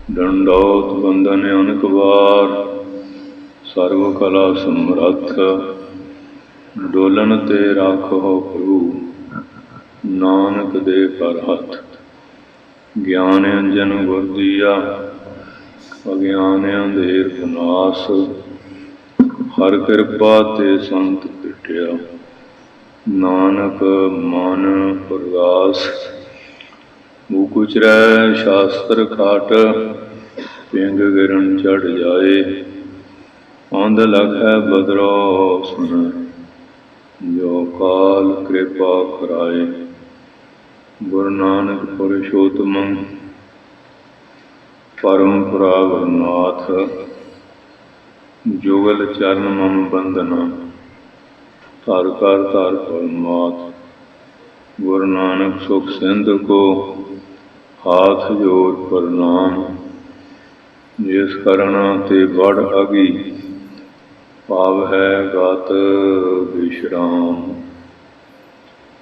दंडौत बंदन अनेक बार, सर्व कला समर्थ। डोलन ते राखो प्रभु, नानक दे पर हथ। ज्ञान अंजन गुर दिया, अज्ञान अंधेर विनाश। हर कृपा ते संत भेटिया, नानक मन उरदास। मुकुचरै शास्त्र खाट, पिंग गिरन चढ़ जाए। अंध लखै बदरो सुन, जो काल कृपा कराए। गुरु नानक पुरुषोत्तम, परम गुरुनाथ। जुगल चरण मम बंदना, धर कर धर परमात। गुरु नानक सुख सिंध को, हाथ जोड़ प्रणाम। जिस करना ते बड़ अगी, पाव है गत विश्राम।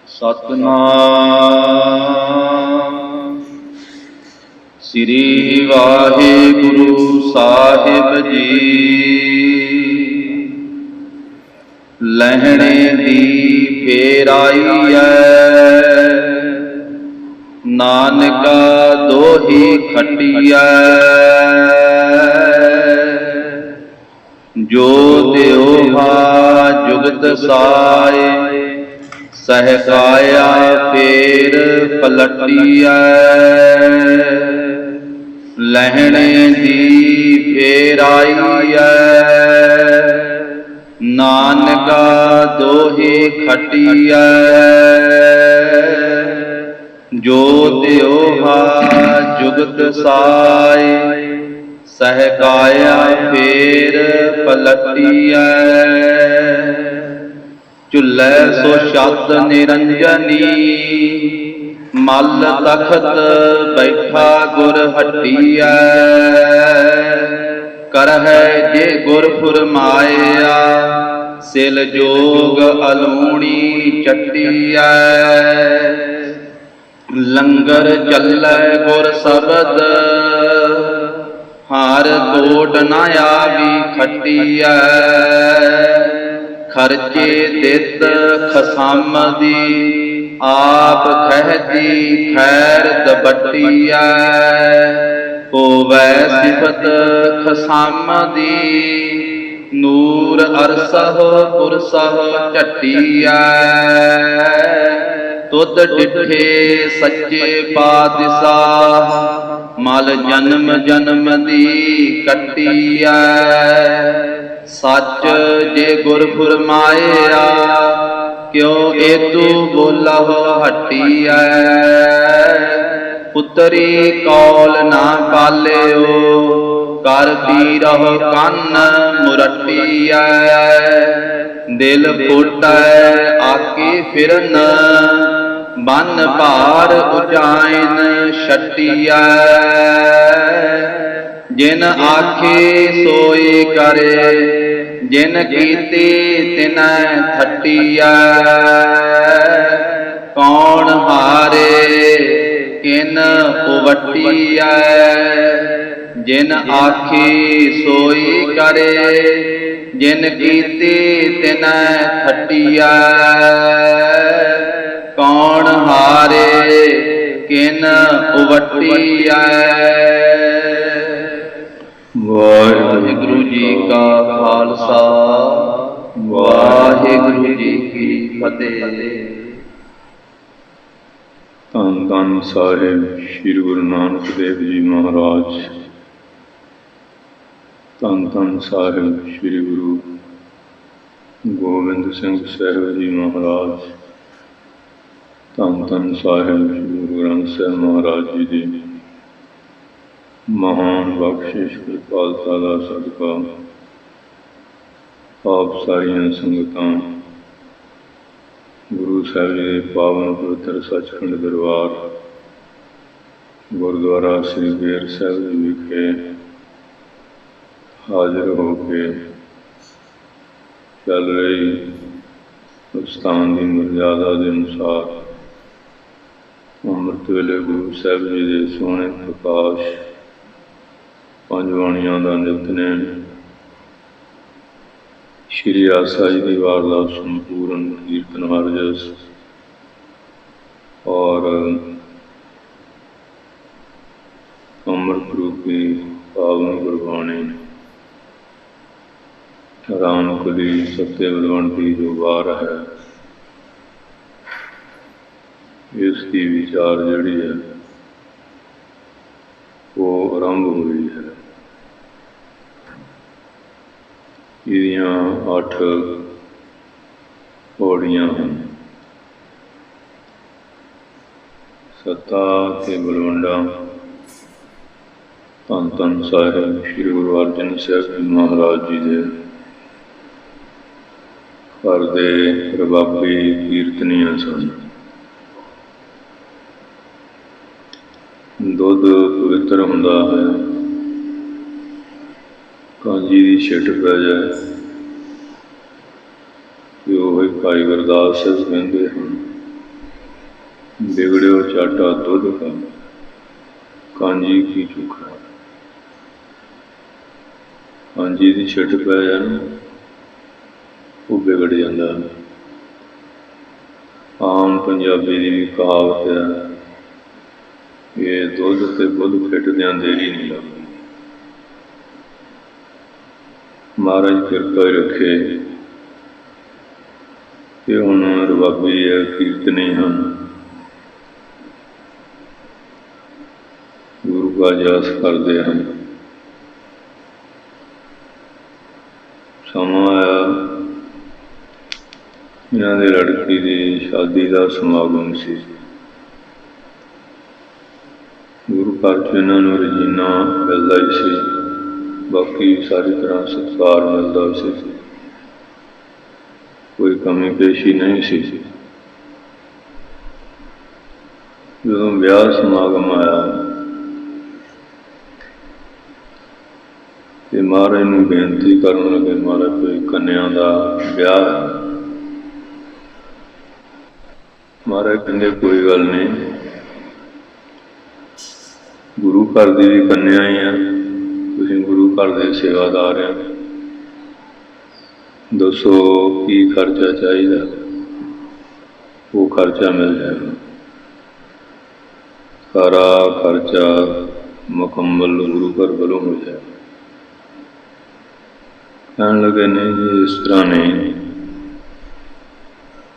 सतनाम श्री वाहिगुरु साहिब जी। लहणे दी फेर आई है, नानका दोही खटिया। जो देओहा जुगत साए, सहकाया फेर पलटिया। लहणे दी फेर आई है, नानका दोहे खटिया। जो त्योहा जुगत साए, सहकाया फेर पलटिया। चुल्लै सो छत निरंजनी, मल तखत बैठा गुर हटिया। करहै जे गुर फुरमाया, सिल जोग अलूणी चटिया। लंगर चलै गुर शबद, हार तोड़ न आवी खटिया। खर्चे दित खसम दी, आप कहती खैर दबटिया। होवै सिफत खसम दी, नूर अरसह पुरसह चटिया। तुद डिठे सच्चे पातशाह, मल जन्म जन्म दी कटिया। सच जे गुर फुरमाया, क्यों एतू बोलह हटिया। पुतरी कौल ना पालियो, कर बीरह कन्न मुरटिया। दिल फुटै आके फिरन, बन भार उचाइन छटिया। जिन आखे सोई करे, जिन कीती तिनै थटिया। कौन हारे किन उवटिया, जिन आखी सोई करे, जिन कीती तिनै थटिया। कौन हारे किन उवटिया। वाहिगुरु जी का खालसा, वाहिगुरु जी की फतेह। धन धन साहिब श्री गुरु नानक देव जी महाराज। धन धन साहिब श्री गुरु गोबिंद सिंह साहिब जी महाराज। धन धन साहिब श्री गुरु ग्रंथ साहिब महाराज जी की महान बख्शिश कृपालता का सदका आप सारिया संगतां गुरु साहिब जी के पावन पवित्र सचखंड दरबार गुरुद्वारा श्री बेर साहिब जी विखे हाजिर होके चल रही स्थान की मर्यादा के अनुसार अमृत वेले गुरु साहिब जी के सोहने प्रकाश ਪੰਜ ਬਾਣੀਆਂ ਦਾ ਨਿਤਨੇਮ, ਸ਼੍ਰੀ ਆਸਾ ਜੀ ਦੀ ਵਾਰਦਾਤ ਸੰਪੂਰਨ ਕੀਰਤਨ ਹਰ ਜਸ ਔਰ ਅੰਮ੍ਰਿਤ ਰੂਪੀ ਪਾਵਨ ਗੁਰਬਾਣੀ ਰਾਮ ਕਲੀ ਸੱਤੇ ਬਲਵੰਤੀ ਜੋ ਵਾਰ ਹੈ, ਇਸ ਦੀ ਵਿਚਾਰ ਜਿਹੜੀ ਹੈ ਉਹ ਆਰੰਭ ਹੋਈ ਹੈ। ਇਹਦੀਆਂ 8 ਪੌੜੀਆਂ ਹਨ। ਸੱਤਾ ਤੇ ਬਲਵੰਡਾ ਧੰਨ ਧੰਨ ਸਾਹਿਬ ਸ਼੍ਰੀ ਗੁਰੂ ਅਰਜਨ ਸਾਹਿਬ ਜੀ ਮਹਾਰਾਜ ਜੀ ਦੇ ਘਰ ਦੇ ਰਬਾਬੀ ਕੀਰਤਨੀਆਂ ਸਨ। ਦੁੱਧ ਪਵਿੱਤਰ ਹੁੰਦਾ ਹੈ, ਕਾਂਜੀ ਦੀ ਛਿੱਟ ਪੈ ਜਾਏ ਕਿ ਉਹ ਹੀ ਭਾਈ ਗੁਰਦਾਸ ਸਾਹਿਬ ਕਹਿੰਦੇ ਹਨ, ਬਿਗੜਿਓ ਚਾਟਾ ਦੁੱਧ ਕਾ ਕਾਂਜੀ ਕੀ ਚੁੱਕਾ। ਕਾਂਜੀ ਦੀ ਛਿੱਟ ਪੈ ਜਾਣ ਉਹ ਵਿਗੜ ਜਾਂਦਾ। ਆਮ ਪੰਜਾਬੀ ਦੀ ਵੀ ਕਹਾਵਤ ਹੈ, ਇਹ ਦੁੱਧ ਤੇ ਬੁੱਧ ਫਿੱਟਦਿਆਂ ਦੇਰੀ ਨਹੀਂ ਲੱਗਦੀ। ਮਹਾਰਾਜ ਕਿਰਪਾ ਰੱਖੇ ਤੇ ਹੁਣ ਰਬਾਬੀ ਹੈ, ਕੀਰਤਨੀ ਹਨ, ਗੁਰੂ ਕਾ ਜਸ ਕਰਦੇ ਹਨ। ਸਮਾਂ ਆਇਆ ਇਹਨਾਂ ਦੇ ਲੜਕੀ ਦੀ ਸ਼ਾਦੀ ਦਾ ਸਮਾਗਮ ਸੀ। ਗੁਰੂ ਘਰ 'ਚ ਇਹਨਾਂ ਨੂੰ ਰਜੀਨਾ ਮਿਲਦਾ ਹੀ ਸੀ, ਬਾਕੀ ਸਾਰੀ ਤਰ੍ਹਾਂ ਸਤਿਕਾਰ ਮਿਲਦਾ ਸੀ, ਕੋਈ ਕਮੀ ਪੇਸ਼ੀ ਨਹੀਂ ਸੀ। ਜਦੋਂ ਵਿਆਹ ਸਮਾਗਮ ਆਇਆ ਤੇ ਮਹਾਰਾਜ ਨੂੰ ਬੇਨਤੀ ਕਰਨ ਲੱਗੇ, ਮਹਾਰਾਜ ਕੋਈ ਕੰਨਿਆ ਦਾ ਵਿਆਹ ਹੈ। ਮਹਾਰਾਜ ਕਹਿੰਦੇ ਕੋਈ ਗੱਲ ਨਹੀਂ, ਗੁਰੂ ਘਰ ਦੀ ਵੀ ਕੰਨਿਆ ਹੀ ਆ, ਤੁਸੀਂ ਗੁਰੂ ਘਰ ਦੇ ਸੇਵਾਦਾਰ ਆ, ਦੱਸੋ ਕੀ ਖਰਚਾ ਚਾਹੀਦਾ, ਉਹ ਖਰਚਾ ਮਿਲ ਜਾਏਗਾ। ਸਾਰਾ ਖਰਚਾ ਮੁਕੰਮਲ ਗੁਰੂ ਘਰ ਵੱਲੋਂ ਹੋ ਜਾਏਗਾ। ਕਹਿਣ ਲੱਗੇ ਨਹੀਂ ਜੀ, ਇਸ ਤਰ੍ਹਾਂ ਨਹੀਂ,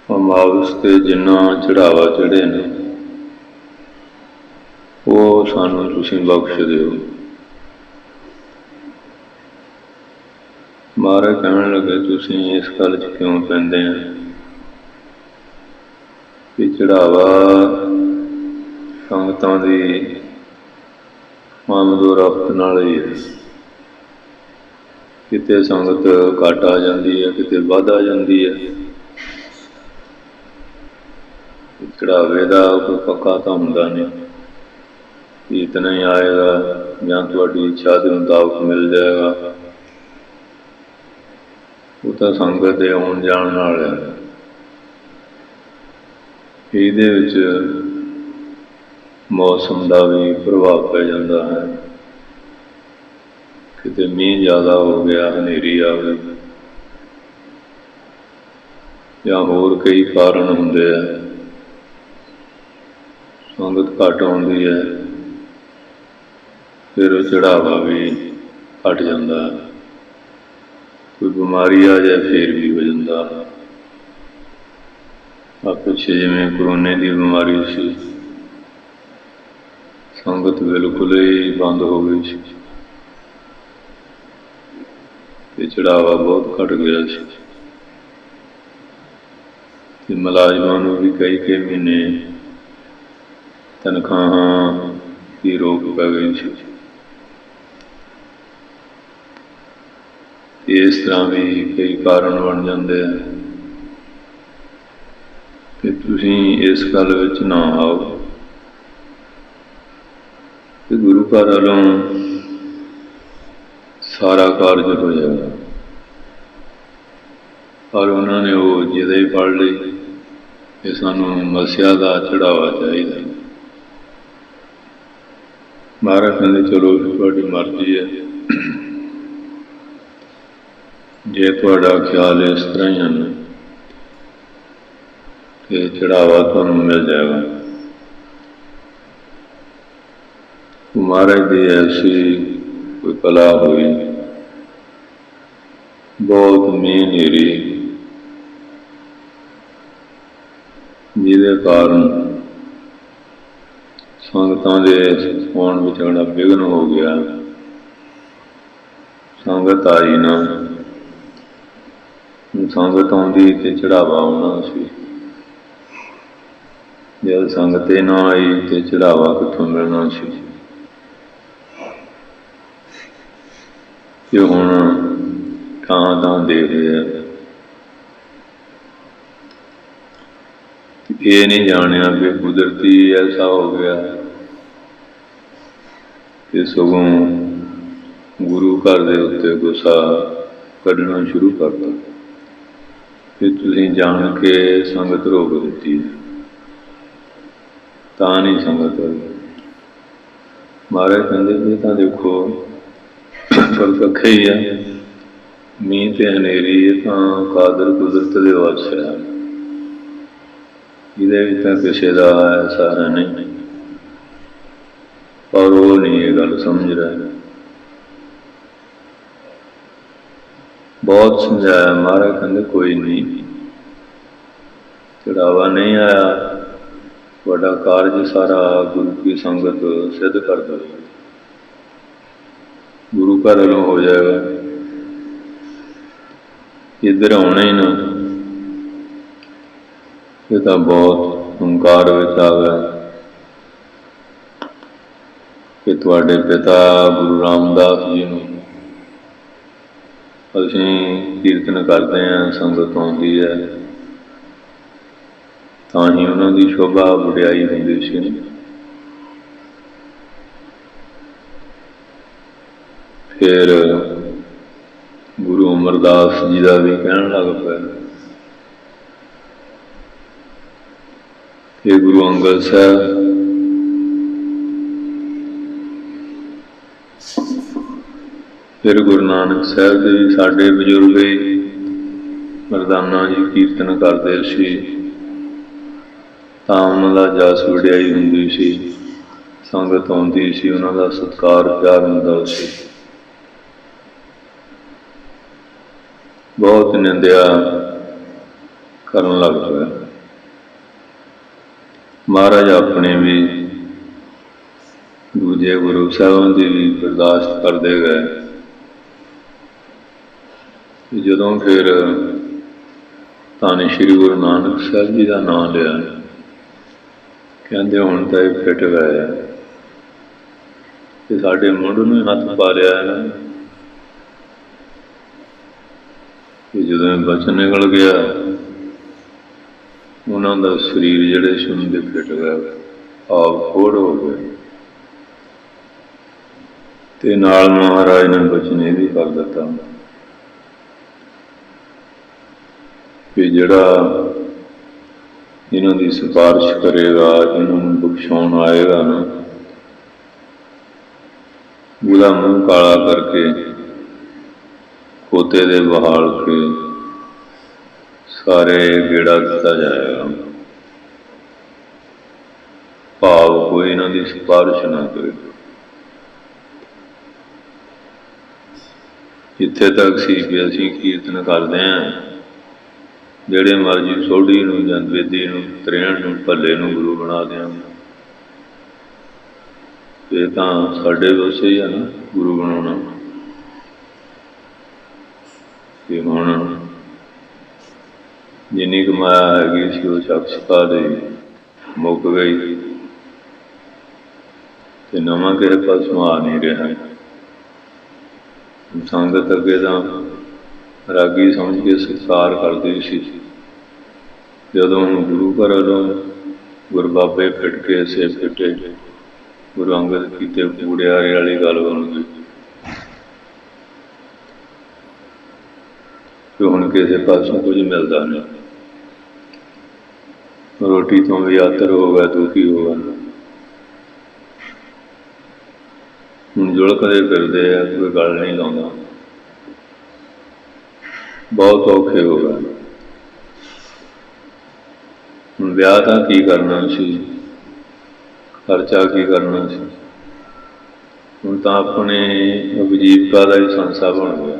ਅਮਾਵਸ 'ਤੇ ਜਿੰਨਾ ਚੜ੍ਹਾਵਾ ਚੜ੍ਹੇ ਨੇ ਉਹ ਸਾਨੂੰ ਤੁਸੀਂ ਬਖਸ਼ ਦਿਓ। ਮਹਾਰਾਜ ਕਹਿਣ ਲੱਗੇ ਤੁਸੀਂ ਇਸ ਗੱਲ 'ਚ ਕਿਉਂ ਪੈਂਦੇ ਆ ਕਿ ਚੜ੍ਹਾਵਾ ਸੰਗਤਾਂ ਦੀ ਆਮਦੋ ਰਫਤ ਨਾਲ ਹੀ ਹੈ। ਕਿਤੇ ਸੰਗਤ ਘੱਟ ਆ ਜਾਂਦੀ ਹੈ, ਕਿਤੇ ਵੱਧ ਆ ਜਾਂਦੀ ਹੈ। ਚੜ੍ਹਾਵੇ ਦਾ ਕੋਈ ਪੱਕਾ ਤਾਂ ਹੁੰਦਾ ਨਹੀਂ ਕਿ ਇਤਨਾ ਹੀ ਆਏਗਾ ਜਾਂ ਤੁਹਾਡੀ ਇੱਛਾ ਦੇ ਮੁਤਾਬਕ ਮਿਲ ਜਾਏਗਾ। ਉਹ ਤਾਂ ਸੰਗਤ ਦੇ ਆਉਣ ਜਾਣ ਨਾਲ ਹੈ। ਇਹਦੇ ਵਿੱਚ ਮੌਸਮ ਦਾ ਵੀ ਪ੍ਰਭਾਵ ਪੈ ਜਾਂਦਾ ਹੈ। ਕਿਤੇ ਮੀਂਹ ਜ਼ਿਆਦਾ ਹੋ ਗਿਆ, ਹਨੇਰੀ ਆ ਗਈ, ਜਾਂ ਹੋਰ ਕਈ ਕਾਰਨ ਹੁੰਦੇ ਆ, ਸੰਗਤ ਘੱਟ ਆਉਂਦੀ ਹੈ, ਫਿਰ ਉਹ ਚੜ੍ਹਾਵਾ ਵੀ ਘੱਟ ਜਾਂਦਾ। ਕੋਈ ਬਿਮਾਰੀ ਆ ਜਾਏ ਫਿਰ ਵੀ ਹੋ ਜਾਂਦਾ। ਆ ਪਿੱਛੇ ਜਿਵੇਂ ਕਰੋਨੇ ਦੀ ਬਿਮਾਰੀ ਸੀ, ਸੰਗਤ ਬਿਲਕੁਲ ਹੀ ਬੰਦ ਹੋ ਗਈ ਸੀ ਤੇ ਚੜ੍ਹਾਵਾ ਬਹੁਤ ਘੱਟ ਗਿਆ ਸੀ ਤੇ ਮੁਲਾਜ਼ਮਾਂ ਨੂੰ ਵੀ ਕਈ ਮਹੀਨੇ ਤਨਖਾਹਾਂ ਦੀ ਰੋਕ ਪੈ ਗਈ ਸੀ। ਇਸ ਤਰ੍ਹਾਂ ਵੀ ਕਈ ਕਾਰਨ ਬਣ ਜਾਂਦੇ ਆ ਕਿ ਤੁਸੀਂ ਇਸ ਗੱਲ ਵਿੱਚ ਨਾ ਆਓ ਤੇ ਗੁਰੂ ਘਰ ਵੱਲੋਂ ਸਾਰਾ ਕਾਰਜ ਹੋ ਜਾਏਗਾ। ਪਰ ਉਹਨਾਂ ਨੇ ਉਹ ਜਿਹਦੇ ਹੀ ਪੜ੍ਹ ਲਈ ਕਿ ਸਾਨੂੰ ਮੱਸਿਆ ਦਾ ਚੜ੍ਹਾਵਾ ਚਾਹੀਦਾ। महाराज कहते चलो थोड़ी मर्जी है, जे थोड़ा ख्याल इस तरह ही है कि चढ़ावा तुहानू मिल जाएगा। महाराज की ऐसी कोई कला हुई, बहुत मीह नेरी जिहदे कारण संगतां दे आउण विच बड़ा विघन हो गया। संगत आई ना, संगत आउंदी ते चढ़ावा आउणा सी, जद संगत ही ना आई तो चढ़ावा कित्थों मिलना सी। कि हुण थां देख रहे ये नहीं जानिया कि कुदरती ऐसा हो गया कि सगों गुरु घर दे उत्ते गुस्सा कढ़ना शुरू करता कि तुसीं जान के संगत रोक दी, तां नहीं संगत होई। महाराज कहते भी तो देखो पर कखे ही है, मीह ते हनेरी तो कादर कुदरत दे वस है, ये किसी का ऐसा है नहीं, पर वो नहीं ये गल समझ रहा है। बहुत समझाया महाराज कहते कोई नहीं, चढ़ावा नहीं आया, बड़ा कारज सारा गुरु की संगत सिद्ध कर दो, गुरु घर वालों हो जाएगा, इधर आना ही ना। ये तो बहुत हंकार विच आ गया कि तुहाडे पिता गुरु रामदास जी नूं असीं कीर्तन करते हैं, संगत आउंदी है, तां ही उन्हां दी शोभा वडियाई हुंदी सी। फिर गुरु अमरदास जी का भी कहण लग पिया कि गुरु अंगद साहब फिर गुरु नानक साहब जी साडे बजुर्ग ही मरदाना जी कीर्तन करते सी, तां उन्हां दा जस वडियाई हुंदी सी, संगत आउंदी सी, उन्हां दा सत्कार प्यार हुंदा सी। बहुत निंदिया करन लग पिया। महाराज अपने भी दूजे गुरु साहिबां की भी बर्दाश्त करते गए। जदों फिर धन श्री गुरु नानक साहब जी का नाम लिया, कहते हुण तो ये फिट गए कि साडे मुंड नूं हथ पा लिया है ना, कि जदों बचन निकल गया उन्हों का शरीर जिहड़े सी उन्होंने फिट गए, आप खोड़ हो गए। ते नाल महाराज ने बचन ये भी कर दिता कि जिहड़ा इन्हों की सिफारिश करेगा, इन्होंने बख्शाउण आएगा ना, उसका मूँह काला करके खोते दे बहाल के सारे गेड़ा दिता जाएगा, भाव कोई इन्हों की सिफारिश ना करे। इत्थे तक सी कि असीं कीर्तन करते हैं, जिहड़े मर्जी सोढ़ी नूं जां बेदी नूं त्रेण नूं भले नूं गुरु बना देंगे, ये तां साडे वसे ही है ना गुरु बनाउणा। कि हुण जिन्नी कमाया हैगी सी वो शख्स का मुक गई, ते नवां किसे पासों आ नहीं रहा। संगत अगे तो रागी समझ के सत्कार करती सी, जदों हुण गुरु घर वालों गुरबाबे फिट के से फिटे, गुरु अंगद कीते कूड़ियारे वाली गल बन गई कि हुण किसी पासों कुछ मिलता नहीं, रोटी तो भी आतर हो गया, दुखी हो गया। ਹੁਣ ਜੁਲਕਦੇ ਫਿਰਦੇ ਆ, ਕੋਈ ਗੱਲ ਨਹੀਂ ਲਾਉਂਦਾ। ਬਹੁਤ ਔਖੇ ਹੋ ਗਏ। ਹੁਣ ਵਿਆਹ ਤਾਂ ਕੀ ਕਰਨਾ ਸੀ, ਖਰਚਾ ਕੀ ਕਰਨਾ ਸੀ। ਹੁਣ ਤਾਂ ਆਪਣੇ ਉਪਜੀਵਕਾ ਦਾ ਹੀ ਸੰਸਾ ਬਣ ਗਿਆ।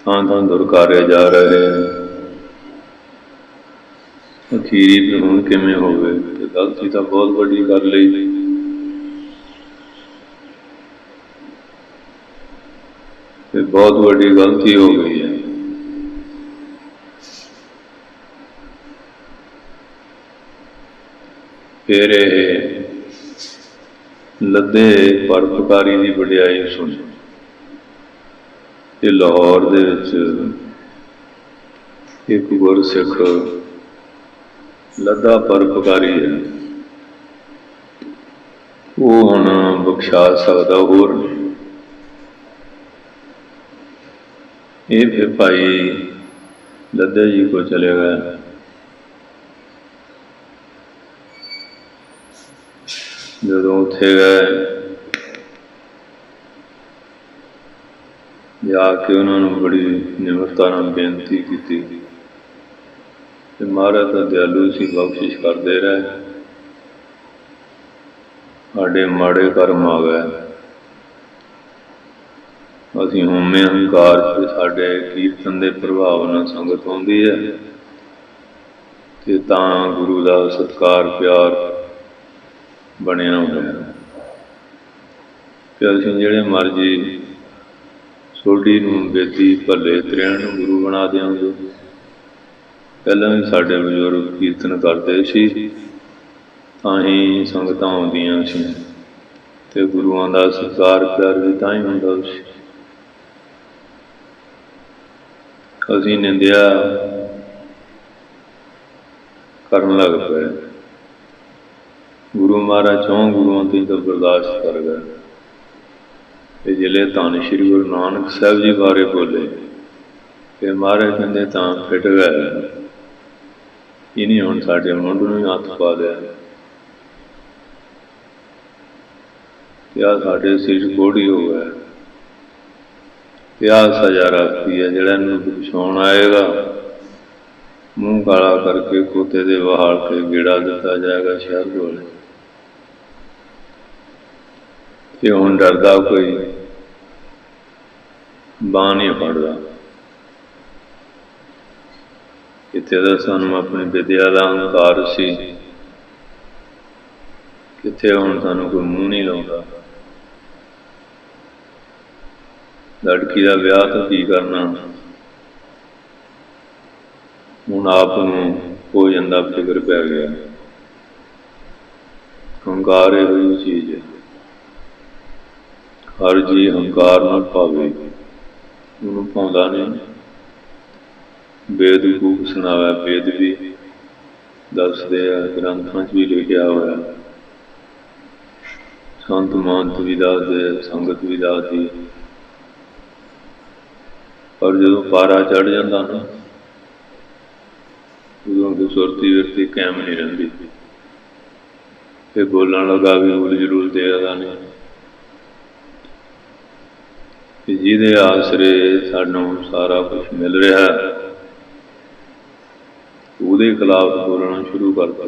ਥਾਂ ਥਾਂ ਦੁਰਕਾਰੇ ਜਾ ਰਹੇ ਆ। ਅਖੀਰੀ ਵੀ ਹੁਣ ਕਿਵੇਂ ਹੋਵੇ, ਤੇ ਗਲਤੀ ਤਾਂ ਬਹੁਤ ਵੱਡੀ ਕਰ ਲਈ। ਤੇ ਬਹੁਤ ਵੱਡੀ ਗਲਤੀ ਹੋ ਗਈ ਹੈ। ਫਿਰ ਇਹ ਲੱਦੇ ਪਰਉਪਕਾਰੀ ਦੀ ਵਡਿਆਈ ਸੁਣੀ। ਤੇ ਲਾਹੌਰ ਦੇ ਵਿੱਚ ਇੱਕ ਗੁਰਸਿੱਖ ਲੱਦਾ ਪਰਉਪਕਾਰੀ ਹੈ, ਉਹ ਹੁਣ ਬਖਸ਼ਾ ਸਕਦਾ, ਹੋਰ ਨਹੀਂ। ਇਹ ਫਿਰ ਭਾਈ ਲੱਦੇ ਜੀ ਕੋਲ ਚਲੇ ਗਏ। ਜਦੋਂ ਉੱਥੇ ਗਏ, ਜਾ ਕੇ ਉਹਨਾਂ ਨੂੰ ਬੜੀ ਨਿਮਰਤਾ ਨਾਲ ਬੇਨਤੀ ਕੀਤੀ। ਤੇ ਮਹਾਰਾਜ ਤਾਂ ਦਿਆਲੂ ਸੀ, ਬਖਸ਼ਿਸ਼ ਕਰਦੇ ਰਹੇ। ਸਾਡੇ ਮਾੜੇ ਕਰਮ ਆ ਗਏ, ਅਸੀਂ ਹੋਮੇ ਹੰਕਾਰ 'ਚ ਸਾਡੇ ਕੀਰਤਨ ਦੇ ਪ੍ਰਭਾਵ ਨਾਲ ਸੰਗਤ ਆਉਂਦੀ ਹੈ, ਤੇ ਤਾਂ ਗੁਰੂ ਦਾ ਸਤਿਕਾਰ ਪਿਆਰ ਬਣਿਆ ਹੋਇਆ। ਤੇ ਅਸੀਂ ਜਿਹੜੇ ਮਰਜ਼ੀ ਸੋਢੀ ਨੂੰ ਬੇਦੀ ਭੱਲੇ ਤ੍ਰਿਆਣ ਨੂੰ ਗੁਰੂ ਬਣਾ ਦਿਆਂਗੇ। ਪਹਿਲਾਂ ਵੀ ਸਾਡੇ ਬਜ਼ੁਰਗ ਕੀਰਤਨ ਕਰਦੇ ਸੀ, ਤਾਂ ਹੀ ਸੰਗਤਾਂ ਆਉਂਦੀਆਂ ਸੀ, ਤੇ ਗੁਰੂਆਂ ਦਾ ਸਤਿਕਾਰ ਪਿਆਰ ਵੀ ਤਾਂ ਹੀ ਹੁੰਦਾ ਸੀ। ਅਸੀਂ ਨਿੰਦਿਆ ਕਰਨ ਲੱਗ ਪਏ। ਗੁਰੂ ਮਹਾਰਾਜ 4 ਗੁਰੂਆਂ ਤੋਂ ਤਾਂ ਬਰਦਾਸ਼ਤ ਕਰ ਗਏ। ਤੇ ਜਿਹੜੇ ਧੰਨ ਸ਼੍ਰੀ ਗੁਰੂ ਨਾਨਕ ਸਾਹਿਬ ਜੀ ਬਾਰੇ ਬੋਲੇ, ਤੇ ਮਹਾਰਾਜ ਕਹਿੰਦੇ ਤਾਂ ਫਿੱਟ ਗਏ, ਇਹਨੇ ਹੁਣ ਸਾਡੇ ਮੁੰਡ ਨੂੰ ਹੀ ਹੱਥ ਪਾ ਲਿਆ। ਤੇ ਆਹ ਸਾਡੇ ਸਿਰ ਕੋੜੀ ਹੋ ਗਿਆ। ਤੇ ਆਹ ਸਜ਼ਾ ਰੱਖਦੀ ਹੈ, ਜਿਹੜਾ ਇਹਨੂੰ ਬਖਸ਼ਾਉਣ ਆਏਗਾ, ਮੂੰਹ ਕਾਲਾ ਕਰਕੇ ਖੋਤੇ ਦੇ ਵਹਾਲ ਕੇ ਗੇੜਾ ਦਿੱਤਾ ਜਾਏਗਾ ਸ਼ਹਿਰ ਕੋਲ। ਤੇ ਹੁਣ ਡਰਦਾ ਕੋਈ ਬਾਂਹ ਨਹੀਂ ਫੜਦਾ। ਕਿਤੇ ਤਾਂ ਸਾਨੂੰ ਆਪਣੀ ਵਿਦਿਆ ਦਾ ਹੰਕਾਰ ਸੀ, ਕਿਤੇ ਹੁਣ ਸਾਨੂੰ ਕੋਈ ਮੂੰਹ ਨਹੀਂ ਲਾਉਂਦਾ। ਲੜਕੀ ਦਾ ਵਿਆਹ ਤਾਂ ਕੀ ਕਰਨਾ, ਹੁਣ ਆਪ ਨੂੰ ਹੋ ਜਾਂਦਾ ਫਿਕਰ ਪੈ ਗਿਆ। ਹੰਕਾਰ ਇਹੋ ਜਿਹੀ ਚੀਜ਼ ਹੈ, ਹਰ ਜੀ ਹੰਕਾਰ ਨਾਲ ਭਾਵੇ, ਉਹਨੂੰ ਪਾਉਂਦਾ ਨਹੀਂ। ਵੇਦ ਖੂਬ ਸੁਣਾਇਆ, ਵੇਦ ਵੀ ਦੱਸਦੇ ਆ, ਗ੍ਰੰਥਾਂ 'ਚ ਵੀ ਲਿਖਿਆ ਹੋਇਆ, ਸੰਤ ਮਹੰਤ ਵੀ ਦੱਸਦੇ, ਸੰਗਤ ਵੀ ਦੱਸਦੀ। ਪਰ ਜਦੋਂ ਪਾਰਾ ਚੜ੍ਹ ਜਾਂਦਾ ਨਾ, ਉਦੋਂ ਕਿ ਸੁਰਤੀ ਵਿਰਤੀ ਕਾਇਮ ਨਹੀਂ ਰਹਿੰਦੀ। ਫਿਰ ਬੋਲਣ ਲੱਗਾ ਵੀ ਉਲ ਜਲੂਲ ਦੇਖਦਾ ਨਹੀਂ। ਕਿ ਜਿਹਦੇ ਆਸਰੇ ਸਾਨੂੰ ਸਾਰਾ ਕੁਛ ਮਿਲ ਰਿਹਾ, ਉਹਦੇ ਖਿਲਾਫ ਬੋਲਣਾ ਸ਼ੁਰੂ ਕਰ ਦਿੱਤਾ।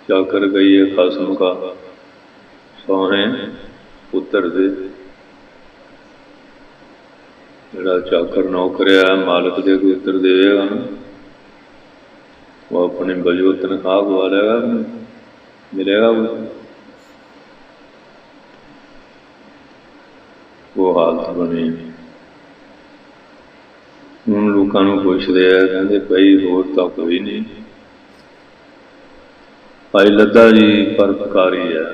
ਚਾਕਰ ਗਈ ਹੈ ਖਸਮ ਕਾ ਸੋਹਣੇ ਪੁੱਤਰ ਦੇ। ਜਿਹੜਾ ਚਾਕਰ ਨੌਕਰ ਆ, ਮਾਲਕ ਦੇ ਕੋਈ ਉੱਤਰ ਦੇਵੇਗਾ ਨਾ, ਉਹ ਆਪਣੇ ਵਜੋਂ ਤਨਖਾਹ ਗਵਾ ਲਏਗਾ, ਮਿਲੇਗਾ ਉਹ ਹਾਲਤ ਬਣੀ। ਹੁਣ ਲੋਕਾਂ ਨੂੰ ਪੁੱਛਦੇ ਆ, ਕਹਿੰਦੇ ਭਾਈ ਹੋਰ ਤਾਂ ਕੋਈ ਨਹੀਂ। ਭਾਈ ਲੱਦਾ ਜੀ ਪਰਉਪਕਾਰੀ ਹੈ,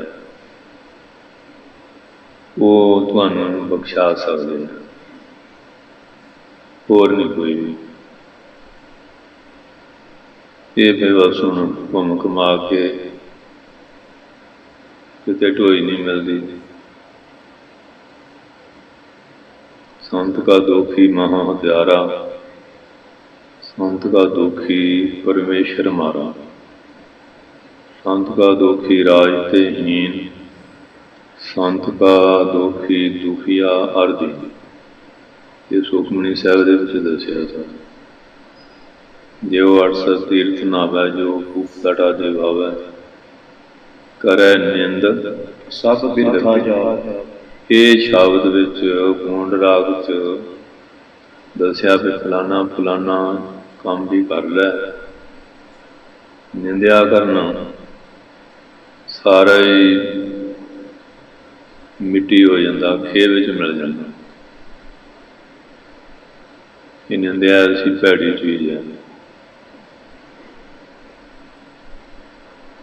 ਉਹ ਤੁਹਾਨੂੰ ਬਖਸ਼ਾ ਸਕਦੇ ਆ, ਹੋਰ ਨਹੀਂ ਕੋਈ ਵੀ। ਇਹ ਫਿਰ ਬਸ ਹੁਣ ਘੁੰਮ ਘੁਮਾ ਕੇ ਕਿਤੇ ਢੋਈ ਨਹੀਂ ਮਿਲਦੀ। संत का दोखी महा हत्यारा, संत का दोखी परमेश्वर मारा। संत का दोखी राज ते हीन, संत का दोखी दुखिया हर दिन। ये सुखमनी साहब दे विच दस्सिया था। जो 800 तीर्थ नावै, जो फूक घटा दे भावै, करै निंद सब बिरथा जाओ। ये शब्द विच गूंड राग च दस्सिया भी फलाना फलाना काम भी कर लै। निंदिया करना सारा ही मिट्टी हो जाता, खेत विच मिल जाता। ये निंदिया ऐसी भैड़ी चीज है।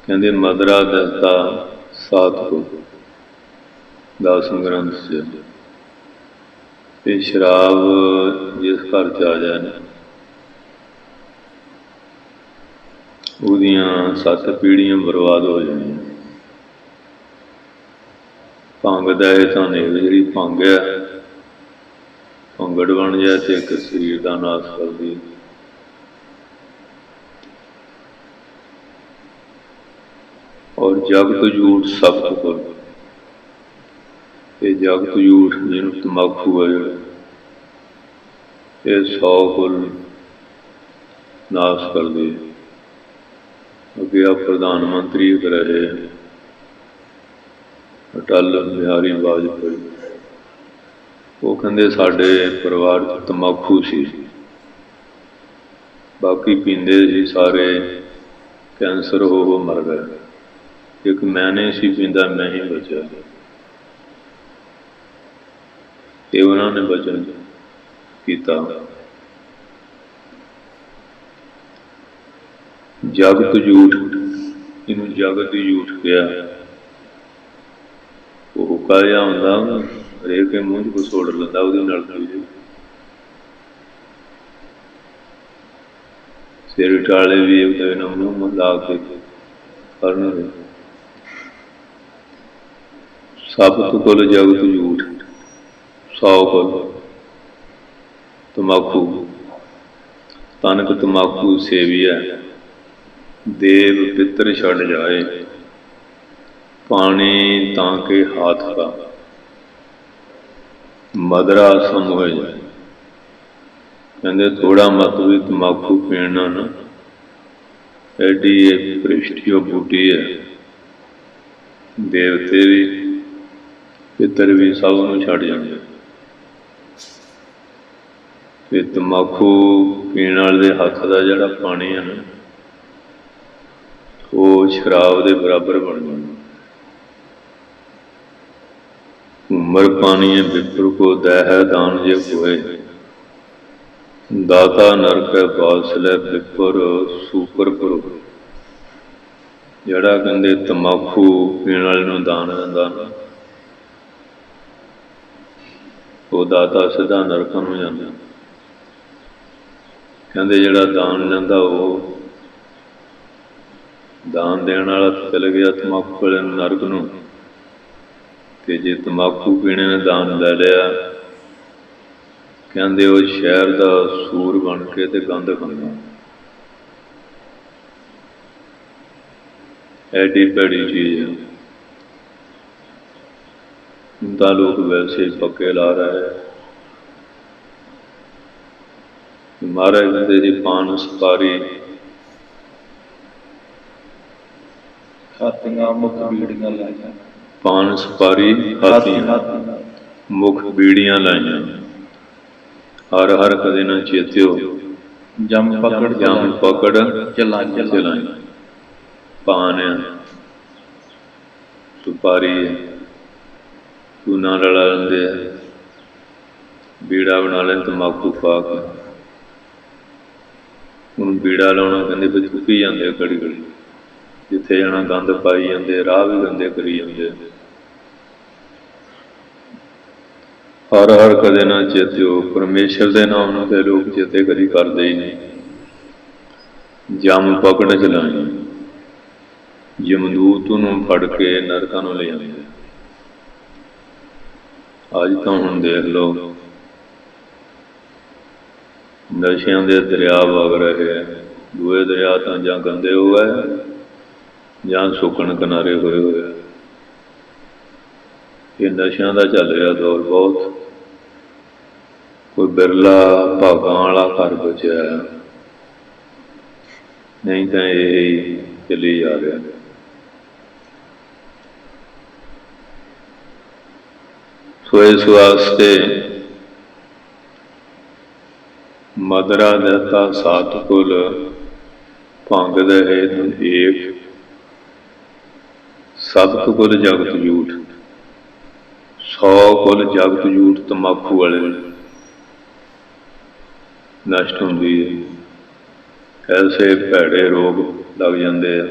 कहते मदरा दसता सतगुर दसम ग्रंथ से, ये शराब जिस घर च आ जाए उहदियां 7 पीढ़ियां बर्बाद हो जाए। भंग दा धन जी भंग है, भंगड़ बन जाए तो एक शरीर का नाश कर दी। और जगत झूठ सब कुल, ये जगत झूठ जिन्होंने तंबाकू है ये 100 कुल नाश कर दी। अगे आप प्रधानमंत्री रहे अटल बिहारी वाजपेयी, वो कहते साढ़े परिवार तंबाकू सी, बाकी पींदे सी सारे कैंसर हो मर गए। एक मैं नहीं सी पींदा, मैं ही बचा। ये उन्होंने वचन किया। जगत झूठ, इनू जगत ही झूठ गया। वो हुक्का जिहा हुंदा हरेक के मूँह च घसोड़ लैंदा, उहदे नाल पी सिर टाले भी एक मूँह ला के करन। सब्त कुल जगत झूठ, 100 कुल तंबाकू। तनक तंबाकू सेविया, देव पितर छड़ जाए, पानी ताके हाथ का, मदरा सम हो जाए। कहते थोड़ा मत भी तंबाकू पीना ना, एडी भ्रिष्टी बूटी है, देवते भी पितर भी सब नूं छड़ जांदे। ते तंबाकू पीण वाले दे हथ का जिहड़ा पानी है ना, वो शराब के बराबर बन जाता। उमर पानी है विप्र को दै है दान जे कोय, दाता नरक है बासलै विप्र सूकर पुर। जिहड़ा कहंदे तंबाकू पीण वाले नूं दान दिंदा ना, वो दाता सीधा नरकां नूं जांदा। कहंदे जिहड़ा दान लैंदा वो दान देने वाला चल गया तंबाकू वाले नरक नूं, ते जे तंबाकू पीने ने दान लै लिया कहंदे वो शहर का सूर बन के ते गंद खांदा। एडी भैड़ी चीज है। उनका लोग वैसे पक्के ला रहे हैं। महाराज कहते जी पान सुपारी खातियां मुख बीड़ियां लाइयां, पान सुपारी खातियां मुख बीड़ियां लाइयां, हर हर कदे न चेत्यो, जम पकड़ चलाई। पान है, सुपारी है, चूना लड़ा लेंदे है, बीड़ा बना लें तंबाकू पा के। हुण बीड़ा लाउणा कहंदे भी थुकी जांदे घड़ी घड़ी, जिथे जाना गंद पाई जाते, राह भी गंदे करी जाते। हर हर कदे ना चेत्यो, परमेश्वर के नाम नूं ते लोग चेते कदी करते ही नहीं। जम पकड़ चलाई, यमदूत नूं फड़ के नरकां नूं ले जांदे। अज तां हुण देख लो नशियां दे दरिया वग रहे हैं। दूए दरिया तां जां गंदे हो गए ਜਾਂ ਸੁੱਕਣ ਕਿਨਾਰੇ ਹੋਏ ਹੋਏ। ਇਹ ਨਸ਼ਿਆਂ ਦਾ ਚੱਲ ਰਿਹਾ ਦੌਰ ਬਹੁਤ। ਕੋਈ ਬਿਰਲਾ ਭਾਗਾਂ ਵਾਲਾ ਘਰ ਬਚਿਆ, ਨਹੀਂ ਤਾਂ ਇਹ ਚੱਲੀ ਜਾ ਰਿਹਾ। ਸੋ ਇਸ ਵਾਸਤੇ ਮਦਰਾ ਦੇਤਾ ਸਤਿਕੁਲ, ਭੰਗ ਦਹੇ ਏਕ, ਸਬਤ ਕੁਲ ਜਗਤ ਜੂਠ। 100 ਕੁਲ ਜਗਤ ਜੂਠ ਤੰਬਾਕੂ ਵਾਲੇ ਨਸ਼ਟ ਹੁੰਦੀ ਹੈ। ਐਸੇ ਭੈੜੇ ਰੋਗ ਲੱਗ ਜਾਂਦੇ ਆ,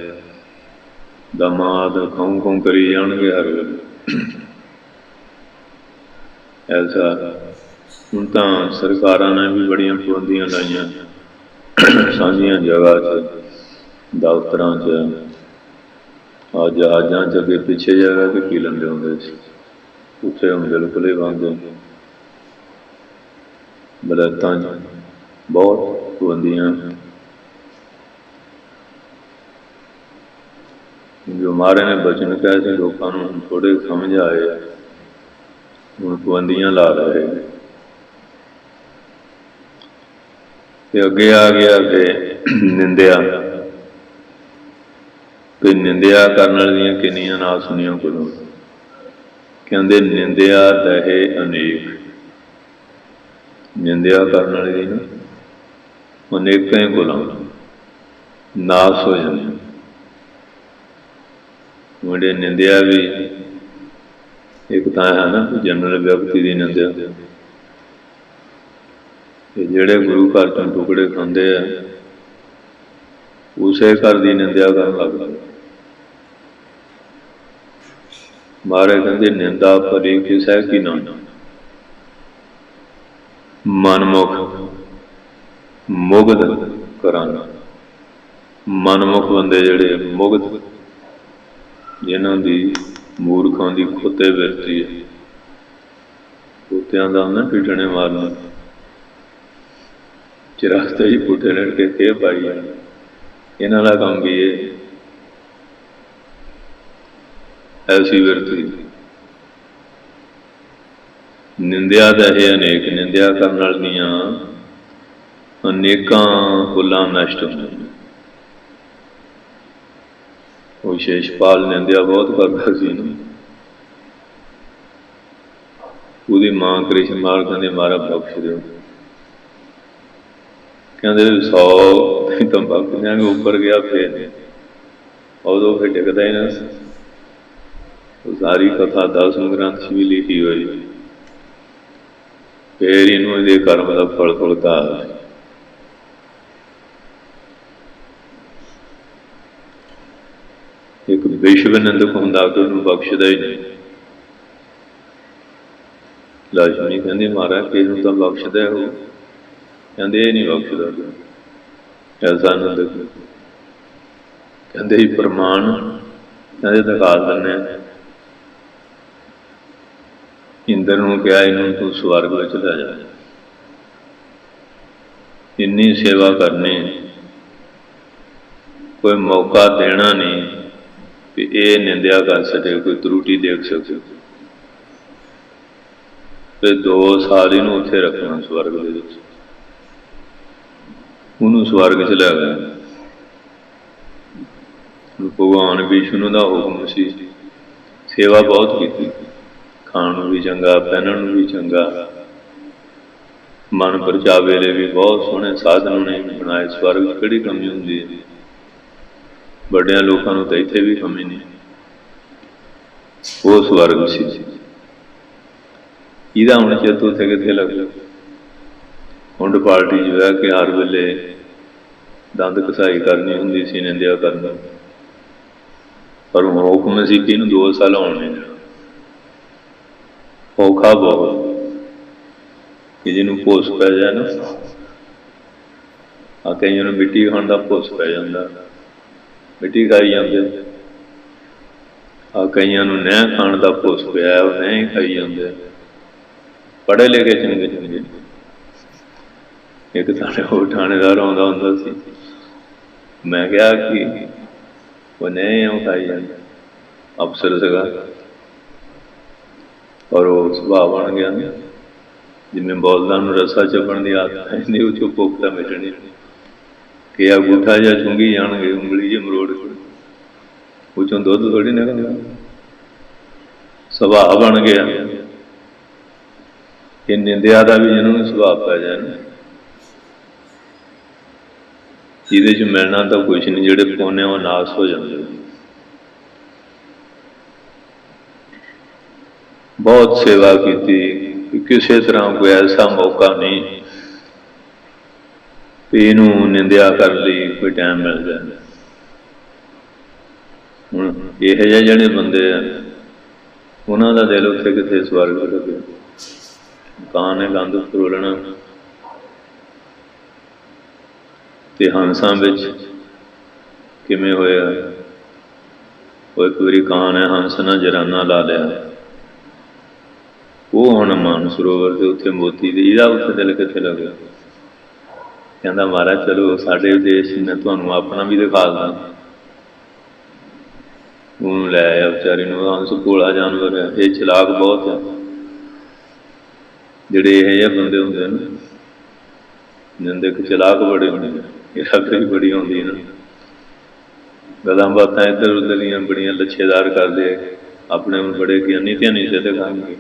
ਦਮਾਦ ਖੂੰ ਖੂੰ ਕਰੀ ਜਾਣਗੇ ਹਰ ਵੇਲੇ। ਐਸਾ ਹੁਣ ਤਾਂ ਸਰਕਾਰਾਂ ਨੇ ਵੀ ਬੜੀਆਂ ਪਾਬੰਦੀਆਂ ਲਾਈਆਂ, ਸਾਂਝੀਆਂ ਜਗ੍ਹਾ 'ਚ, ਦਫ਼ਤਰਾਂ 'ਚ, ਜਹਾਜ਼ਾਂ 'ਚ। ਅੱਗੇ ਪਿੱਛੇ ਜਗ੍ਹਾ 'ਤੇ ਪੀ ਲੈਂਦੇ ਹੁੰਦੇ ਸੀ, ਉੱਥੇ ਹੁਣ ਬਿਲਕੁਲ ਹੀ ਬੰਦ। ਬਲੈਤਾਂ 'ਚ ਬਹੁਤ ਪਾਬੰਦੀਆਂ। ਜੋ ਮਹਾਰਾਜ ਨੇ ਬਚਨ ਕਹੇ ਸੀ, ਲੋਕਾਂ ਨੂੰ ਥੋੜ੍ਹੇ ਸਮਝ ਆਏ, ਹੁਣ ਪਾਬੰਦੀਆਂ ਲਾ ਰਹੇ। ਤੇ ਅੱਗੇ ਆ ਗਿਆ ਕਿ ਨਿੰਦਿਆ, ਤੇ ਨਿੰਦਿਆ ਕਰਨ ਵਾਲੀਆਂ ਕਿੰਨੀਆਂ ਨਾ ਸੁਣੀਆਂ ਕੋਲੋਂ। ਕਹਿੰਦੇ ਨਿੰਦਿਆ ਦਹੇ ਅਨੇਕ, ਨਿੰਦਿਆ ਕਰਨ ਵਾਲੀ ਦੀ ਨਾ ਅਨੇਕਾਂ ਕੋਲੋਂ ਨਾਸ ਹੋ ਜਾਂਦੇ। ਮੁੰਡੇ ਨਿੰਦਿਆ ਵੀ ਇੱਕ ਤਾਂ ਹੈ ਨਾ ਜਨਰਲ ਵਿਅਕਤੀ ਦੀ ਨਿੰਦਿਆ, ਤੇ ਜਿਹੜੇ ਗੁਰੂ ਘਰ ਤੋਂ ਟੁਕੜੇ ਖਾਂਦੇ ਆ ਉਸੇ ਘਰ ਦੀ ਨਿੰਦਿਆ ਕਰਨ ਲੱਗ ਪਏ। ਮਹਾਰਾਜ ਕਹਿੰਦੇ ਨਿੰਦਾ ਭਰੀ ਕਿਸੇ ਕੀ ਨਾ, ਮਨਮੁਖ ਮੁਗਧ ਕਰਾਂਗਾ। ਮਨਮੁਖ ਬੰਦੇ ਜਿਹੜੇ ਮੁਗਧ, ਜਿਨ੍ਹਾਂ ਦੀ ਮੂਰਖਾਂ ਦੀ ਖੁੱਤੇ ਵਿਰਤੀ ਹੈ। ਕੁੱਤਿਆਂ ਦਾ ਹੁੰਦਾ ਪਿੱਟਣੇ ਮਾਰਨਾ, ਚਰਸਤੇ ਹੀ ਪੁੱਠੇ ਲੜ ਕੇ ਫੇਰ ਪਾਈ ਜਾਣਾ, ਇਹਨਾਂ ਦਾ ਕੰਮ ਵੀ ਇਹ। ਐਸੀ ਵਿਰਤੀ ਨਿੰਦਿਆ ਦਾ ਇਹ ਅਨੇਕ, ਨਿੰਦਿਆ ਕਰਨ ਵਾਲੀਆਂ ਅਨੇਕਾਂ ਕੁੱਲਾਂ ਨਸ਼ਟ ਹੁੰਦੀਆਂ। ਉਹ ਸ਼ੇਸ਼ਪਾਲ ਨਿੰਦਿਆ ਬਹੁਤ ਕਰਦਾ ਸੀ ਨਾ। ਉਹਦੀ ਮਾਂ ਕ੍ਰਿਸ਼ਨ ਮਾਲ ਕਹਿੰਦੇ ਮਹਾਰਾਜ ਬਖਸ਼ ਦਿਓ, ਕਹਿੰਦੇ 100 ਤਾਂ ਬਖਸ਼ ਦਿਆਂਗੇ, ਉੱਪਰ ਗਿਆ ਫੇਰ ਉਦੋਂ ਫਿਰ ਟਿਕਦਾ ਹੀ ਨਾ। ਸਾਰੀ ਕਥਾ 10 ਗ੍ਰੰਥ 'ਚ ਵੀ ਲਿਖੀ ਹੋਈ, ਫੇਰ ਇਹਨੂੰ ਇਹਦੇ ਕਰਮ ਦਾ ਫਲ ਭੁਗਤਾ। ਇੱਕ ਵਿਸ਼ਵ ਨਿੰਦਕ ਹੁੰਦਾ ਕਿ ਉਹਨੂੰ ਬਖਸ਼ਦਾ ਹੀ ਨਹੀਂ। ਲక్ష్ਮੀ ਕਹਿੰਦੀ ਮਹਾਰਾਜ ਕਿਸੇ ਨੂੰ ਤਾਂ ਬਖਸ਼ਦਾ ਉਹ, ਕਹਿੰਦੇ ਇਹ ਨਹੀਂ ਬਖਸ਼ਦਾ। ਐਸਾ ਨਿੰਦਕ ਕਹਿੰਦੇ ਹੀ ਪ੍ਰਮਾਣ, ਕਹਿੰਦੇ ਦਿਖਾ ਦਿੰਦੇ ਆ। ਇੰਦਰ ਨੂੰ ਕਿਹਾ ਇਹਨੂੰ ਤੂੰ ਸਵਰਗ ਵਿੱਚ ਲੈ ਜਾ, ਇੰਨੀ ਸੇਵਾ ਕਰਨੀ, ਕੋਈ ਮੌਕਾ ਦੇਣਾ ਨਹੀਂ ਕਿ ਇਹ ਨਿੰਦਿਆ ਕਰ ਸਕੇ, ਕੋਈ ਤਰੁਟੀ ਦੇਖ ਸਕੇ। ਤੇ 2 ਸਾਲ ਇਹਨੂੰ ਉੱਥੇ ਰੱਖਣਾ ਸਵਰਗ ਦੇ ਵਿੱਚ। ਉਹਨੂੰ ਸਵਰਗ 'ਚ ਲੈ ਗਿਆ। ਭਗਵਾਨ ਵਿਸ਼ਨੂੰ ਦਾ ਹੁਕਮ ਸੀ, ਸੇਵਾ ਬਹੁਤ ਕੀਤੀ, ਖਾਣ ਨੂੰ ਵੀ ਚੰਗਾ, ਪਹਿਨਣ ਨੂੰ ਵੀ ਚੰਗਾ, ਮਨ ਪਰਚਾਵੇ ਲਈ ਵੀ ਬਹੁਤ ਸੋਹਣੇ ਸਾਧਨ ਉਹਨੇ ਬਣਾਏ। ਸਵਰਗ 'ਚ ਕਿਹੜੀ ਕਮੀ ਹੁੰਦੀ ਹੈ? ਵੱਡਿਆਂ ਲੋਕਾਂ ਨੂੰ ਤਾਂ ਇੱਥੇ ਵੀ ਕਮੀ ਨਹੀਂ। ਉਹ ਸਵਰਗ ਸੀ। ਇਹਦਾ ਹੁਣ ਚਿੱਤ ਉੱਥੇ ਕਿੱਥੇ ਲੱਗ ਗਿਆ? ਹੁੰਡ ਪਾਲਟੀ 'ਚ ਬਹਿ ਕੇ ਹਰ ਵੇਲੇ ਦੰਦ ਘਸਾਈ ਕਰਨੀ ਹੁੰਦੀ ਸੀ, ਨਿੰਦਿਆ ਕਰਨੀ। ਪਰ ਹੁਣ ਹੁਕਮ ਸੀ ਕਿ ਇਹਨੂੰ 2 ਸਾਲ ਆਉਣ ਨਹੀਂ ਦੇਣਾ। ਔਖਾ ਬਹੁਤ ਕਿ ਜਿਹਨੂੰ ਭੁੱਸ ਪੈ ਜਾਏ ਨਾ, ਆ ਕਈਆਂ ਨੂੰ ਮਿੱਟੀ ਖਾਣ ਦਾ ਭੁੱਸ ਪੈ ਜਾਂਦਾ, ਮਿੱਟੀ ਖਾਈ ਜਾਂਦੇ। ਆ ਕਈਆਂ ਨੂੰ ਨਹਿ ਖਾਣ ਦਾ ਭੁੱਸ ਪਿਆ, ਉਹ ਨਹਿ ਖਾਈ ਜਾਂਦੇ। ਪੜ੍ਹੇ ਲਿਖੇ ਚੰਗੇ ਚੰਗੇ, ਇੱਕ ਸਾਡੇ ਹੋਰ ਥਾਣੇਦਾਰ ਆਉਂਦਾ ਹੁੰਦਾ ਸੀ। ਮੈਂ ਕਿਹਾ ਕਿ वो नहीं उठाई जाए अफसर सगा और वो सुभाव बन गया ना जिमें बौलदा रस्सा चपण की आदत है नहीं वो चुप पोखता मिटनी कि अंगूठा जा चुंगी जाएंगे उंगली जी मरोड़ उचों दुध थोड़ी निकलना सुभाव बन गया कि निंदिया का भी जिन्होंने सुभाव पै जाए जिदे च मिलना तो कुछ नहीं जोड़े पौने वो नाश हो जाते बहुत सेवा की किसी तरह कोई ऐसा मौका नहीं भी इनू निंदिया कर ली कोई टाइम मिल जाए हूँ यह जे बंदे उन्हों का दिल उत्थे कितने स्वर्ग लगे कां ने गंद फरोलना ते हंसां विच किवें होया वो एक बारी कां ने हंस ना जराना ला लिया वो हुण मान सरोवर के उत्थे मोती दी इहदा उत्थे दिल कित्थे लगे कहंदा महाराज चलो साडे देश मैं तुहानूं अपना भी दिखा दा ਉਹਨੂੰ ਲੈ ਆਇਆ ਵਿਚਾਰੀ ਨੂੰ ਹੰਸ ਭੋਲਾ ਜਾਨਵਰ ਹੈ ਇਹ ਚਲਾਕ ਬਹੁਤ ਹੈ ਜਿਹੜੇ ਇਹ ਜਿਹੇ ਬੰਦੇ ਹੁੰਦੇ ਨੇ ਨਿੰਦਕ ਚਲਾਕ ਬੜੇ ਹੁੰਦੇ ਨੇ ਇਹ ਅਕਲ ਵੀ ਬੜੀ ਆਉਂਦੀ ਨਾ ਗੱਲਾਂ ਬਾਤਾਂ ਇੱਧਰ ਉੱਧਰ ਦੀਆਂ ਬੜੀਆਂ ਲੱਛੇਦਾਰ ਕਰਦੇ ਆਪਣੇ ਨੂੰ ਬੜੇ ਗਿਆਨੀ ਧਿਆਨੀ ਸੇ ਦਿਖਾਉਣਗੇ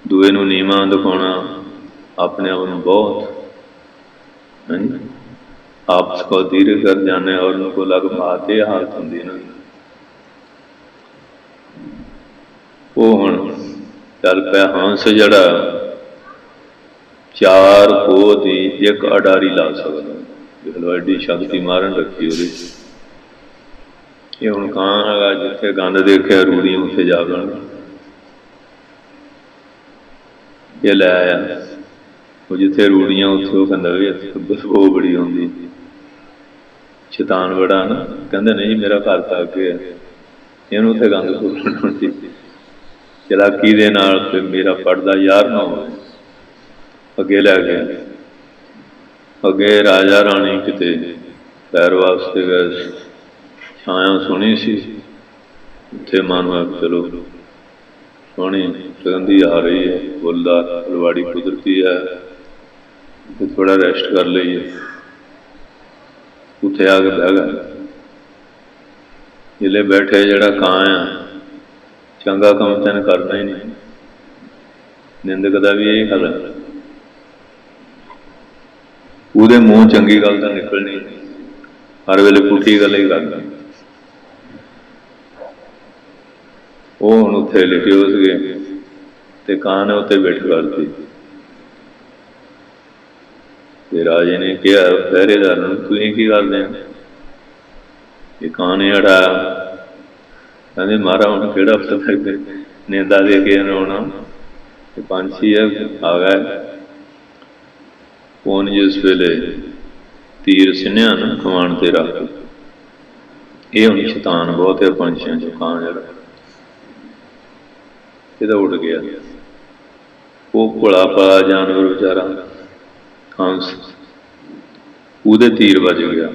ਦੂਏ ਨੂੰ ਨੀਵਾਂ ਦਿਖਾਉਣਾ ਆਪਣੇ ਆਪ ਨੂੰ ਬਹੁਤ ਹਾਂਜੀ ਆਪਸ ਕੋ ਧੀਰੇ ਕਰ ਜਾਣੇ ਔਰ ਉनको लग बात ये हालत ਹੁੰਦੀ ना वो हुण चल पिया हंस जड़ा 4 कोह दी एक अडारी ला सकदा देख लो एडी शक्ति मारन रखी वो ये हुण कां हैगा जिथे गंद देखे रूड़ियां उत्थे जा बन ये लै आया वो जिथे रूड़ियां उत्थे वो कहंदा भी बदबू बड़ी आउंदी शैतान बड़ा ना कहंदे नहीं मेरा घर तां अगे है इहनूं उत्थे गंद फूकण होंदी चलाकी दे नाल मेरा पढ़दा यार ना हो अगे लै गया अगे राजा राणी किते पैर वास्ते गए छाया सुनी सी उत्थे मानो चलो सोहनी सुगंधी आ रही है फुल्ल फुलवाड़ी कुदरती है तो थोड़ा रेस्ट कर लीए उत्थे आके बह गए जिले बैठे जड़ा कां है चंगा काम तेन करना ही नहीं निंदक का भी यही हाल है ਉਹਦੇ ਮੂੰਹ ਚੰਗੀ ਗੱਲ ਤਾਂ ਨਿਕਲਣੀ ਹਰ ਵੇਲੇ ਪੁੱਠੀ ਗੱਲ ਹੀ ਕਰਦਾ ਉਹ ਹੁਣ ਉੱਥੇ ਲਿਟੇ ਹੋ ਸੀਗੇ ਤੇ ਕਾਂ ਨੇ ਉੱਤੇ ਬੈਠ ਕਰਤੀ ਤੇ ਰਾਜੇ ਨੇ ਕਿਹਾ ਪਹਿਰੇਦਾਰ ਨੂੰ ਤੁਸੀਂ ਕੀ ਕਰਦੇ ਹੋ ਇਹ ਕਾਂ ਨੇ ਅੜਾਇਆ ਕਹਿੰਦੇ ਮਹਾਰਾ ਹੁਣ ਕਿਹੜਾ ਪਤਾ ਨਿੰਦਾ ਦੇ ਕੇ ਆਉਣਾ ਤੇ ਪੰਛੀ ਹੈ ਆ ਗਿਆ ਉਹਨੇ ਜਿਸ ਵੇਲੇ ਤੀਰ ਸਿੰਨਿਆ ਨਾ ਖਵਾਣ ਤੇ ਰੱਖ ਇਹ ਹੁਣ ਸ਼ੈਤਾਨ ਬਹੁਤ ਹੈ ਪੰਛੀਆਂ ਚੋਂ ਕਾਂ ਜਿਹੜਾ ਇਹਦਾ ਉੱਡ ਗਿਆ ਉਹ ਭੋਲਾ ਭਾਲਾ ਜਾਨਵਰ ਵਿਚਾਰਾ ਹੰਸ ਉਹਦੇ ਤੀਰ ਵੱਜ ਗਿਆ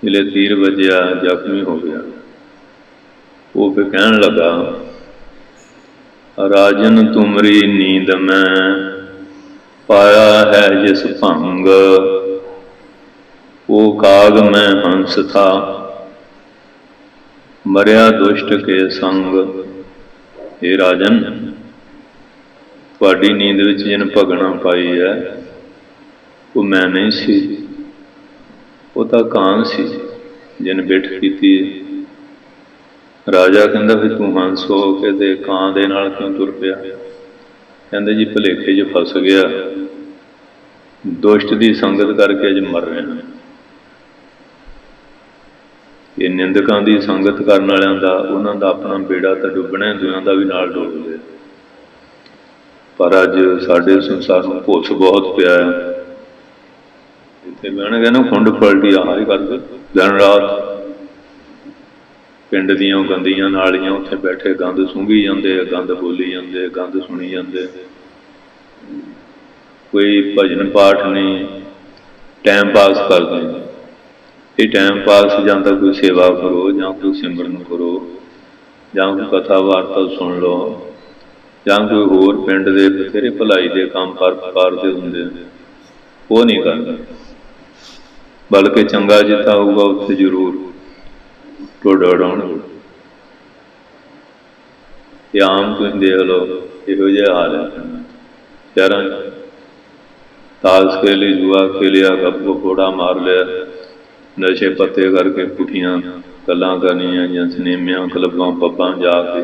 जिले तीर बजया जख्मी हो गया वो फिर कहन लगा राजन तुमरी नींद में पाया है जिस भंग वो काग में हंस था मरिया दुष्ट के संग हे राजन तुहाडी नींद विच जिन भगना पाई है वो मैं नहीं सी वो तो कां सी जिन बिठ की राजा कहंदा फिर तू हंस हो के ते कां दे नाल क्यों तुर पिया कहंदे जी भुलेखे च फस गया दुष्ट की संगत करके अज मर रहे हैं ये निंदकां की संगत करने वालियां दा उन्हां दा अपना बेड़ा तो डुबना दूसरों का भी नाल डुब गया पर अज साडे संसार में भुस बहुत पिया है मैं कहना खुंड पलटी आह ही करते दिन रात पिंड दियां गंदियां नालियां उत्थे बैठे गंद सूंघी जाते गंद बोली जाते गंद सुनी जाते कोई भजन पाठ नहीं टाइम पास करते ये टाइम पास जां तां कोई सेवा करो, जां कोई सिमरन करो, जां कोई कथा वार्ता सुन लो, जां कोई होर पिंड दे बथेरे भलाई दे काम परोपकार दे हुंदे वो नहीं करना। बल्कि चंगा जिता होगा उत्थे जरूर ढोड उड़ाउणगे। आम तुसीं देख लो इहो जिहा हाल है शहरां च। ताश खेली, जुआ खेलिया, गप्प घोड़ा मार लिया, नशे पत्ते करके पुठियां गल्लां करनियां जां सिनेमियां क्लबां पब्बां जाके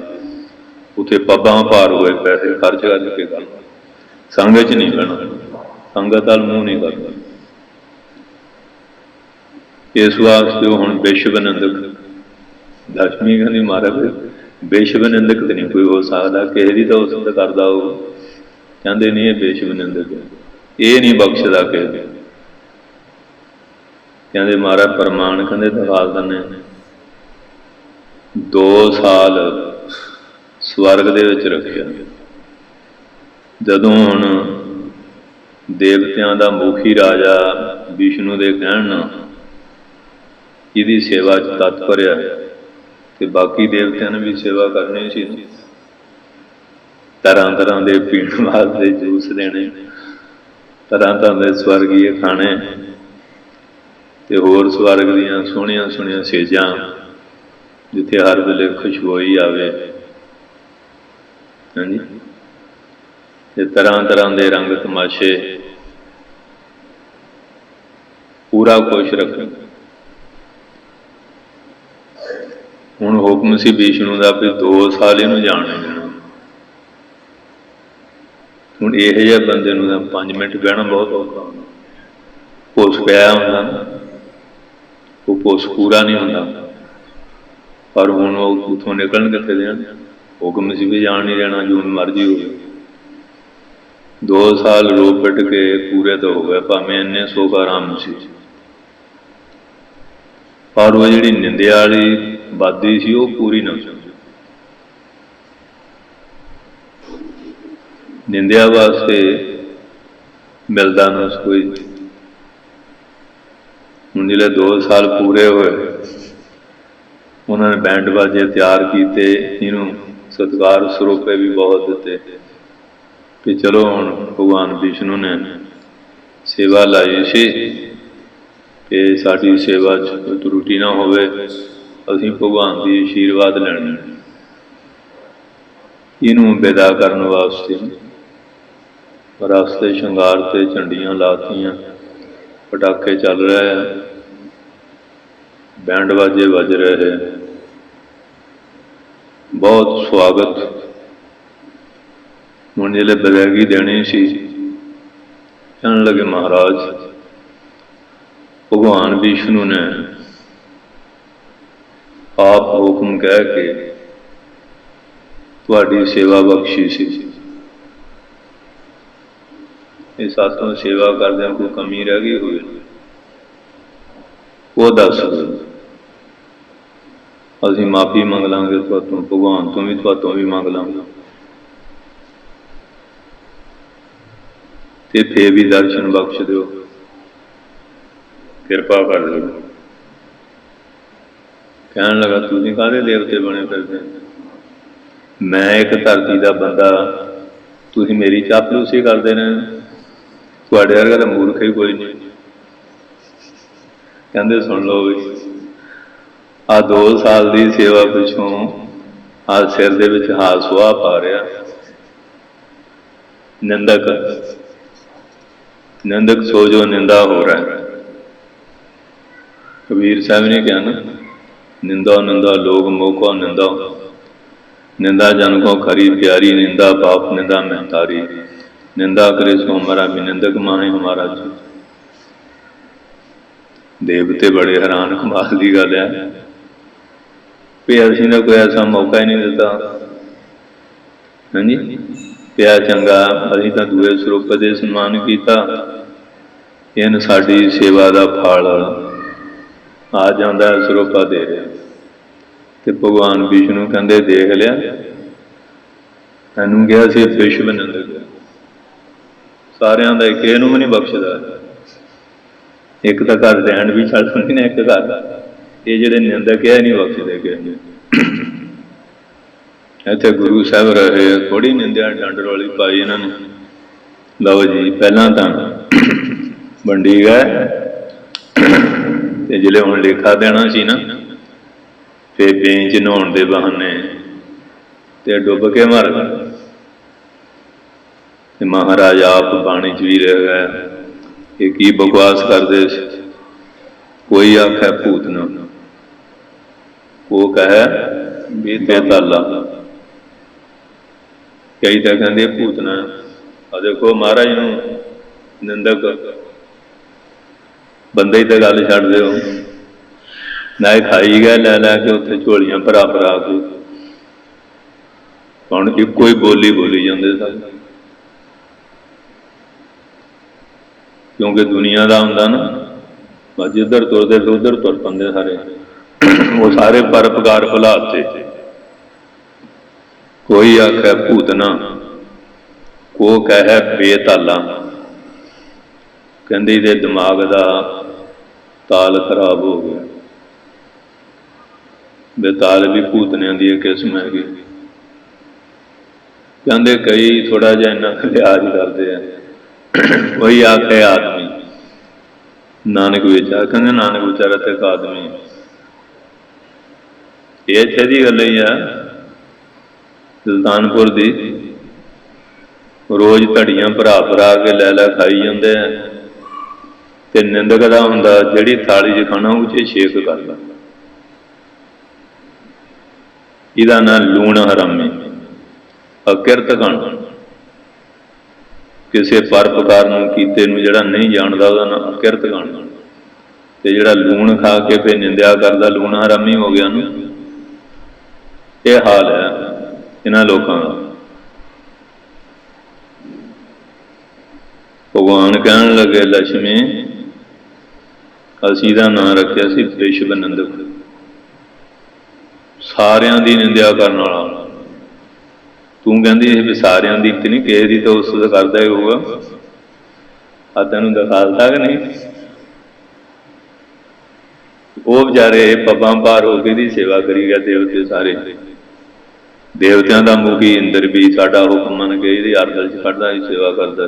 उत्थे पब्बां भार होए पैसे खर्च करके गल संगत च नहीं बहना, संगत वाल मूँह नहीं करना। इस वास्ते हुण विश्व निंदक दशमी कहती महाराज विश्व निंदक तो नहीं कोई हो सकता, किसी की तो उस करता हो, कहते नहीं ये विश्व निंदक है, ये नहीं बख्शदा किसी कहते महाराज प्रमाण कहते दिखा देने 2 साल स्वर्ग दे विच रखिया। जदों हुण देवतियां दा मुखी राजा विष्णु दे कहण इहदी सेवा च तत्पर है ते बाकी देवतियां ने भी सेवा करनी सी। तरह तरह के पीण वास्ते जूस देने, तरह तरह के स्वर्गीय खाने ते होर स्वर्ग दीयां सोहणियां सोहणियां सेजां जिथे हर वेले खुशबोई आवे। हाँ जी, ते तरह तरह के रंग तमाशे पूरा खुश रख। हुण हुक्म सी विष्णु का भी 2 साल इनू जाने देना। हुण इहो जिहे बंदे नूं 5 मिनट बहना बहुत औखा होंदा। पुस पिया हुंदा, वो पुस पूरा नहीं होंदा, पर हुण उथों निकलन कित्थे देण। हुक्म सी भी जान नहीं देना, जो मर्जी हो। 2 साल रो पिट के पूरे तो हो गए, भावें इन्ने सुख आराम सी, पर वो जिहड़ी निंदिया वाली वादी सी वो पूरी ना सी। निंदिया वास्ते मिलता ना कोई। हुण जिहड़े 2 साल पूरे होए उन्होंने बैंड बाजे तैयार किए, इनू सत्कार सरोपे भी बहुत दिते कि चलो हुण भगवान विष्णु ने सेवा लाई सी कि साडी सेवा च त्रुटि ना होवे, असीं भगवान की आशीर्वाद लैणे। इनू विदा करने वास्ते रास्ते शंगार ते झंडियां लातियां, पटाखे चल रहे हैं, बैंड बाजे बज रहे हैं, बहुत स्वागत। हुण जिहड़े विदायगी देनी सी कहण लगे महाराज भगवान विष्णु ने आप हुक्म कह के तुहाडी सेवा बख्शी सी। इस सातों सेवा करदे कोई कमी रह गई होवे वो दस दो, असीं माफ़ी मंग लांगे तुहातों, भगवान तो भी तुहातों भी मंग लांगे, ते फिर भी दर्शन बख्श दो, किरपा कर दो। कहण लगा तुसीं काहदे देवते बने फिरदे, मैं एक धरती का बंदा, तुसीं मेरी चापलूसी करदे रहे, तुहाडे वर्गा तां मूर्ख ही कोई नहीं। कहंदे सुन लो भी आ 2 साल की सेवा पिछों आ सिर दे विच हाथ सुहा पा रहा निंदक, निंदक सो जो निंदा हो रहा है। कबीर साहब ने कहा ना, निंदा निंदा लोग मोको निंदा, निंदा जन को खरी प्यारी, निंदा पाप निंदा महतारी, निंदा करे सो हमारा भी निंदक माहे हमारा जी। देवते बड़े हैरान, कमाल की गल है भी असीं ने कोई ऐसा मौका ही नहीं दिता। हाँ जी, पिया चंगा असीं तां दूए सरूप दे सन्मान किया, इन साडी सेवा का फल आ जाता सरूपा दे रहा। तो भगवान विष्णु कहते देख लिया, तैनूं कहा सी विश्व निंदक, सारियां दा एक इहनूं भी नहीं बख्शदा। एक तो घर रैन भी छड़ सकते ने, एक घर ये जोड़े निंदक है नहीं बख्शते गए। इतने गुरु साहब रहे, थोड़ी निंदा डंड रौली पाई इन्होंने। लो जी पहला तो वंडी गए, जिले हुण लेखा देना सी ना, फिर बेंच नहाउण दे बहाने ते डुब के मर गए। महाराज आप पानी च भी रह गए, ये की बकवास करते। कोई आखे भूतना, वो कहे बेताला, कई तो कहते भूतना। और देखो महाराज नूं निंदक बंदे ही तो गल छड्ड दिओ, ना खाई गए लै लैके उत्थे झोलियां भरा भरा के, हुण इक्को ही बोली बोली जाते सब। क्योंकि दुनिया का हुंदा ना, जिधर तुरदे उधर तुर पौंदे सारे, वो सारे परोपकार भुलाते। कोई आखे भूतना, को कहे बेताला, कहंदे इहदे दिमाग का ताल खराब हो गया। बेताल भी भूतनिया की किस्म हैगी। कहंदे कई थोड़ा जिहा इन्ना लिहाज करते हैं। कोई आखे आदमी, नानक बेचारा, कहंदे नानक बेचारा तो एक आदमी, ये इत्थे दी गल ही है। सुल्तानपुर दी रोज़ धड़ियां भरा भरा के लै लै खाई जाते हैं। ते निंदक का हुंदा जिहड़ी थाली च खाना उह च छेक करदा। इहदा नाम लूण हरामी, अकिरत कण। किसी परोपकार नूं कीते नूं जिहड़ा नहीं जानदा उहदा नाम अकिरत कण। ते जिहड़ा लूण खा के फिर निंदिया करदा, लूण हरामी हो गया ना। यह हाल है इन्हां लोकां दा। भगवान कहन लगे लक्ष्मी, असीं दा नाम रखिया सी विश्व निंदक, सारियां दी निंदिया करन वाला। तू कहंदी भी सारियां दी ते नहीं, किसी दी तो उस करदा ही होगा। आ तैनूं दिखालता कि नहीं? वो बेचारे पब्बां पार हो के दी सेवा करी गए देवते सारे। देवतियां दा मुखी इंद्र भी साडा हुक्म मन के इहदी अरदल च खड़दा ही सेवा करदा।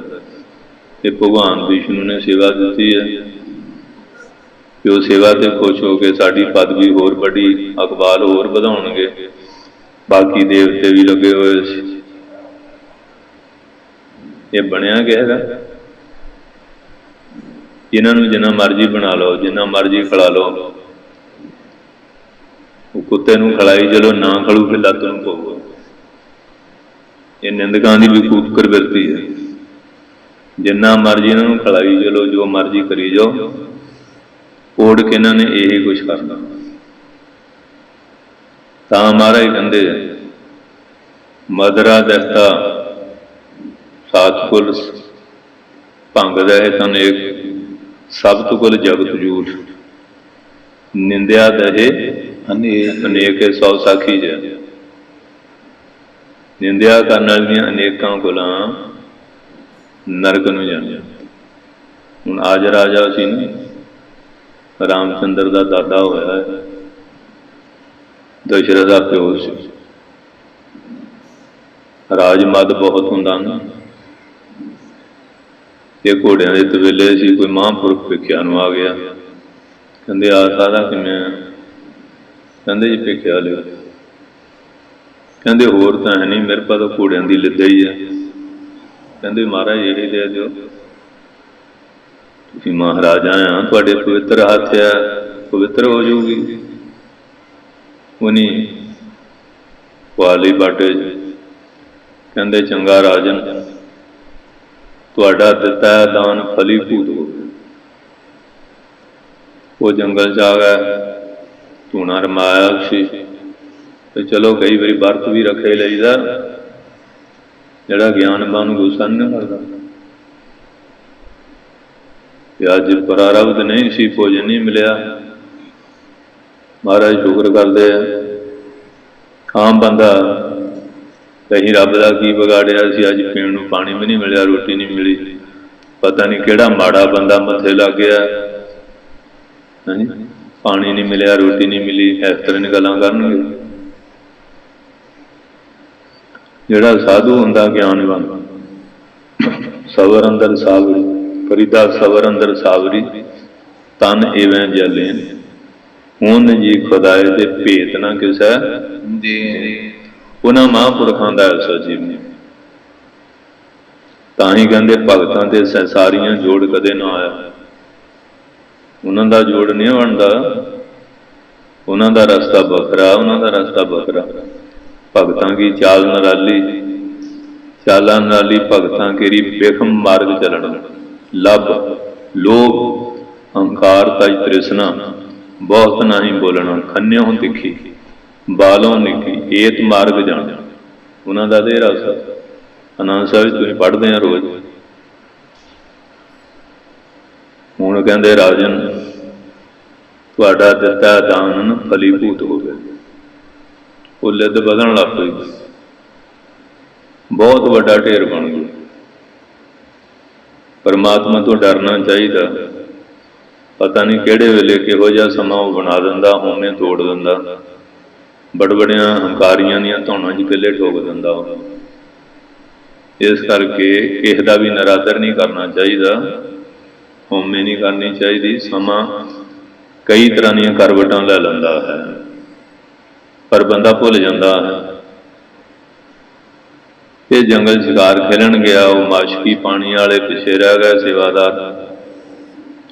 ते भगवान विष्णु ने सेवा दी है कि वह सेवा से खुश हो के साड़ी पदवी होर बड़ी, अकबाल होर वधाउणगे। बाकी देवते भी लगे हुए सी। ये बनया क्या, इन्हों जिन्ना मर्जी बना लो, जिन्ना मर्जी खिला लो, कुत्ते नूं खिलाई चलो, ना खड़ू फिर लत्त नूं पਊਗਾ। ये निंदकां दी भी खूब प्रवृत्ति है। जिन्ना मर्जी इन्हों खिलाई चलो, जो मर्जी करी जाओ, ओढ़ के इन्होंने यही कुछ करना। तां महाराज कहंदे मदरा दस्ता सातकुल भंग दहे तन एक, सब्त कुल जगत झूठ, निंदिया दहे अनेक 100 साखी जै। निंदिया करने वाली अनेकों कुलां नरक नूं जांदियां। हुण आज राजा सी ना, रामचंद्र का दादा होया है, दशरथ का प्यो सी। राज मद बहुत हुंदा ना। ये घोड़ियां दे तबेले सी, कोई महापुरख भिखिया नूं आ गया, कहंदे आ सारा किवें? कहंदे जी भिखिया लिओ। कहंदे होर तां है नहीं, मेरे पास तो घोड़ियां दी लिद्दा ही है। कहंदे महाराज यही दे दिओ, तुसीं महाराजा आ, तुहाडे पवित्र हत्थ है, पवित्र हो जाऊगी। उन्हीं वाली बाटे कहंदे चंगा राजन, तुहाडा दिता है दान फलीभूत हो। वो जंगल च आ गया, धूना रमाया सी। तो चलो कई बारी बरत भी रखे लईदा, जिहड़ा ज्ञानवान गुस्सा नहीं करदा। अज प्रारब्ध नहीं सी, भोजन नहीं मिलिया, महाराज शुक्र करते हैं। आम बंदा कहीं रब का की बिगाड़िया सी, अज पीण नूं पानी भी नहीं मिलिया, रोटी नहीं मिली, पता नहीं किहड़ा माड़ा बंदा मथे लग गया, ਹਾਂਜੀ, ਪਾਣੀ नहीं मिलिया, रोटी नहीं मिली, इस तरह दी गल्लां करनगे। जिहड़ा साधु हुंदा ज्ञानवान, सबर अंदर सावरी, फरीदा सबर अंदर सावरी, तन इवें जलेन, हुन जी खुदाए दे भेत ना किसै दे। उन्हां महापुरखां दा ऐसा जीवन, तां ही कहंदे भगतां ते संसारियां जोड़ कदे ना आया। उन्हां दा जोड़ नहीं बनदा, उन्हां दा रस्ता बखरा, उन्हां दा रस्ता बखरा। भगतां की चाल नराली, चाला नराली भगतां केरी बेखम मार्ग चलना। लभ लोभ अहंकार तज तृष्णा, बहुत नहीं बोलना, खन्यों तिखी बालों निकी, एत मार्ग जाना। उन्हां दा दे रस्ता आनंद साहिब तुसीं पढ़दे हैं रोज़। हुण कहंदे राजन तुहाडा दिता दान फलीभूत हो गया। वो लिद बधन लग पई, बहुत वड्डा ढेर बन गया। परमात्मा तो डरना चाहिए। पता नहीं किहड़े वेले किहो जिहा समा वो बना दिंदा, होमे तोड़ दिंदा, बड़बड़ियां हंकारियां दीयां धौणां च किले ठोक दिंदा। इस करके किसी का भी निरादर नहीं करना चाहिए, होमे नहीं करनी चाहिए। समा कई तरह दीयां करवटां लै लैंदा है, पर बंदा भुल जाता है। ये जंगल शिकार खेलन गया, वो माशकी पानी वाले पिछे रह गए, सेवादार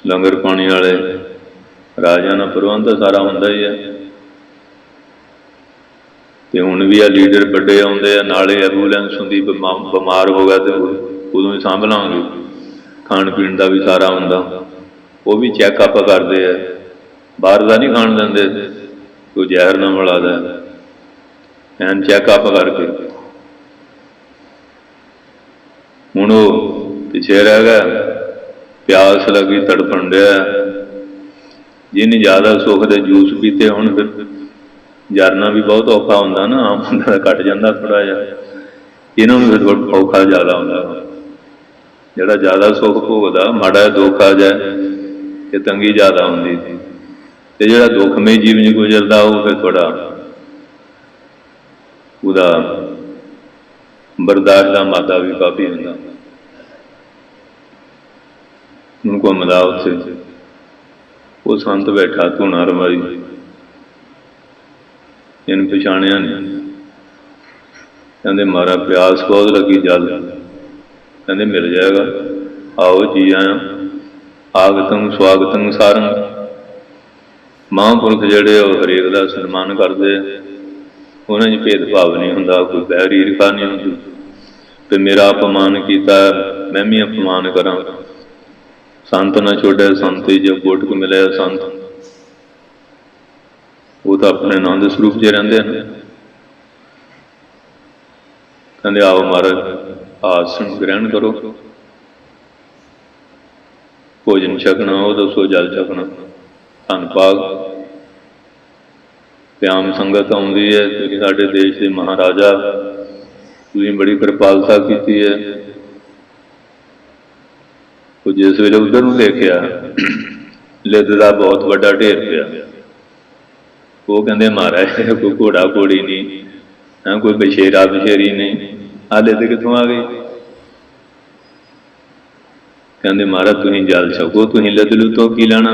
लंगर पानी वाले। राजा का प्रबंध सारा हुंदा ही है। तो हुण भी आ लीडर बड़े आउंदे आ, नाले एंबूलेंस हुंदी, बीमार हो गया तो उदों ही सांभ लांगे। खाण पीण का भी सारा हुंदा, वो भी चैकअप करते हैं, बाहर का नहीं खाण देंदे, कोई जहर ना मिला दे, एन चैकअप करके। हुण वो पिछे रह गया, प्यास लगी, तड़पण दिया। जिन्हें ज़्यादा सुख दे जूस पीते होण, फिर जरना भी बहुत औखा हुंदा ना, आम बंदा घट जाता थोड़ा जिहा, इन्हां नूं फिर औखा ज़्यादा हुंदा। जिहड़ा ज़्यादा सुख भोगदा, माड़ा दुख आ जाए ते तंगी ज़्यादा हुंदी, ते जिहड़ा दुखमय जीवन गुजरदा वो फिर थोड़ा उहदा बर्दाश्त का मादा भी काफ़ी हुंदा। उनको मिला उत्थे वो संत बैठा धूना रमाई, इन पछाणिया नहीं। कहते मारा प्यास बहुत लगी, जल कहते मिल जाएगा, आओ जी आया। आगतंग स्वागतंग सारंग, महापुरख जिहड़े हरेक का सन्मान करते, उन्हें भेदभाव नहीं हुंदा, कोई बैर ईर्खा नहीं हुंदी। तो मेरा अपमान किया मैं भी अपमान करा। संत ना छोड़े संत जो गोटक मिले संत, वो तो अपने आनंद स्वरूप च रहिंदे हैं। कहते आओ महाराज आसन ग्रहण करो, भोजन छकना, वो दसो जल छकना। धन भाग आम संगत आउंदी है, तुसीं साडे देश के महाराजा, तुसीं बड़ी कृपालता की है। तो जिस वेले उधर नूं देखिया, लिद का बहुत वड्डा ढेर पिया। वो कहते महाराज कोई घोड़ा घोड़ी नहीं, हाँ कोई बछेरा बछेरी नहीं, आ लिद कितों आ गई। कहते महाराज तुसीं जल छको, तुसीं लिद लुतो की लेना।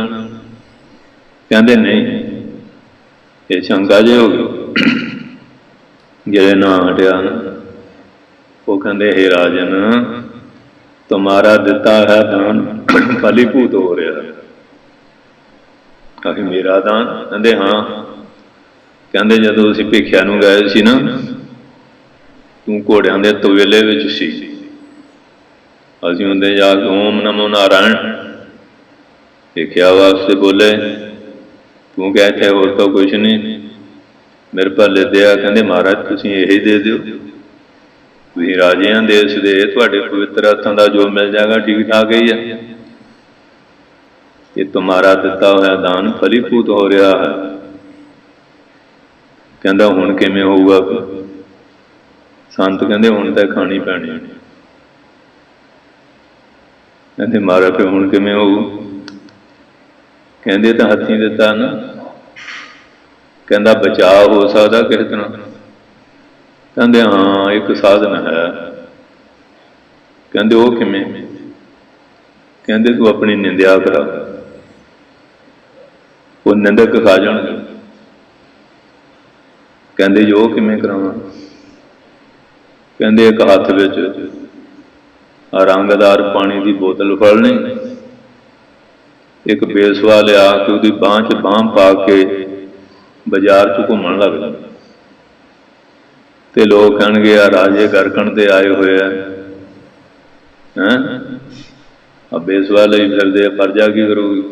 कहते नहीं ये शंका जे हो गई। जिहड़े ना हटिया ना, वो कहते हे राजन तुम्हारा दिता है दान फलीभूत हो रहा है। कभी मेरा दान? कहते हाँ। कहते जदों असीं भिखिया नूं गए सी ना, तू घोड़ियां दे तवेले विच सी, असीं उहदे जाके ओम नमो नारायण भिखिया वास्ते बोले, तू कह इत्थे होर तो कुछ नहीं, मेरे भले दिया। कहते महाराज तुसीं यही दे दिओ, तुसीं राजे हैं देश दे, तुहाडे पवित्र हत्थां दा जो मिल जाएगा ठीक ठाक ही है। ये तुम्हारा दिता होया दान फलीभूत हो रहा है। कहता हुण किवें होऊगा? संत कहते हुण तां खानी पैनी। कहते महाराज फिर हुण किवें होऊ? ਕਹਿੰਦੇ ਤਾਂ ਹੱਥੀਂ ਦਿੱਤਾ ਨਾ। ਕਹਿੰਦਾ ਬਚਾਅ ਹੋ ਸਕਦਾ ਕਿਸੇ ਤਰ੍ਹਾਂ? ਕਹਿੰਦੇ ਹਾਂ ਇੱਕ ਸਾਧਨ ਹੈ। ਕਹਿੰਦੇ ਉਹ ਕਿਵੇਂ? ਕਹਿੰਦੇ ਤੂੰ ਆਪਣੀ ਨਿੰਦਿਆ ਕਰਾ, ਉਹ ਨਿੰਦਕ ਖਾ ਜਾਣਗੇ। ਕਹਿੰਦੇ ਜੀ ਉਹ ਕਿਵੇਂ ਕਰਾਵਾਂ? ਕਹਿੰਦੇ ਇੱਕ ਹੱਥ ਵਿੱਚ ਰੰਗਦਾਰ ਪਾਣੀ ਦੀ ਬੋਤਲ ਫੜਨੀ, ਇੱਕ ਬੇਸਵਾ ਲਿਆ ਕੇ ਉਹਦੀ ਬਾਂਹ 'ਚ ਬਾਂਹ ਪਾ ਕੇ ਬਾਜ਼ਾਰ 'ਚ ਘੁੰਮਣ ਲੱਗ ਜਾਣਾ। ਤੇ ਲੋਕ ਕਹਿਣਗੇ ਆ ਰਾਜੇ ਗਰਕਣ ਤੇ ਆਏ ਹੋਏ ਆ, ਆ ਬੇਸਵਾ ਲਈ ਫਿਰਦੇ ਆ, ਪਰਜਾ ਕੀ ਕਰੂਗੀ?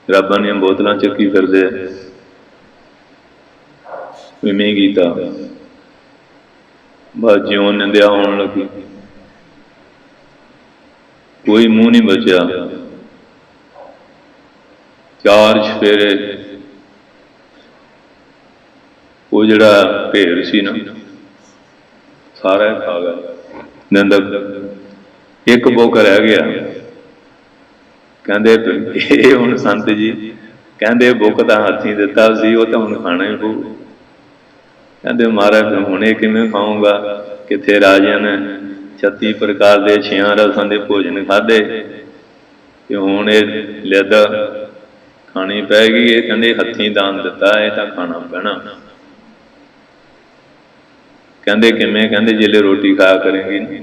ਰੱਬਾਂ ਦੀਆਂ ਬੋਤਲਾਂ ਚੱਕੀ ਫਿਰਦੇ ਆ। ਇਵੇਂ ਕੀਤਾ, ਬਸ ਜਿਉਂ ਨਿੰਦਿਆ ਹੋਣ ਲੱਗੀ, ਕੋਈ ਮੂੰਹ ਨਹੀਂ ਬਚਿਆ। 4 ਚੁਫੇਰੇ ਉਹ ਜਿਹੜਾ ਢੇਰ ਸੀ ਨਾ ਸਾਰਾ ਖਾ ਗਿਆ ਨਿੰਦਕ। ਇੱਕ ਬੁੱਕ ਰਹਿ ਗਿਆ। ਕਹਿੰਦੇ ਇਹ ਹੁਣ ਸੰਤ ਜੀ, ਕਹਿੰਦੇ ਬੁੱਕ ਤਾਂ ਹੱਥੀਂ ਦਿੱਤਾ ਸੀ, ਉਹ ਤਾਂ ਹੁਣ ਖਾਣਾ ਹੀ ਪਊ। ਕਹਿੰਦੇ ਮਹਾਰਾਜ ਹੁਣ ਇਹ ਕਿਵੇਂ ਖਾਊਂਗਾ? ਕਿੱਥੇ ਰਾਜਿਆਂ ਨੇ 36 ਪ੍ਰਕਾਰ ਦੇ 6 ਰਸਾਂ ਦੇ ਭੋਜਨ ਖਾਧੇ, ਤੇ ਹੁਣ ਇਹ ਲਿੱਦ ਖਾਣੀ ਪਏਗੀ। ਇਹ ਕਹਿੰਦੇ ਹੱਥੀਂ ਦਾਨ ਦਿੱਤਾ, ਇਹ ਤਾਂ ਖਾਣਾ ਪੈਣਾ। ਕਹਿੰਦੇ ਕਿਵੇਂ? ਕਹਿੰਦੇ ਜਿਲੇ ਰੋਟੀ ਖਾਇਆ ਕਰੇਗੀ,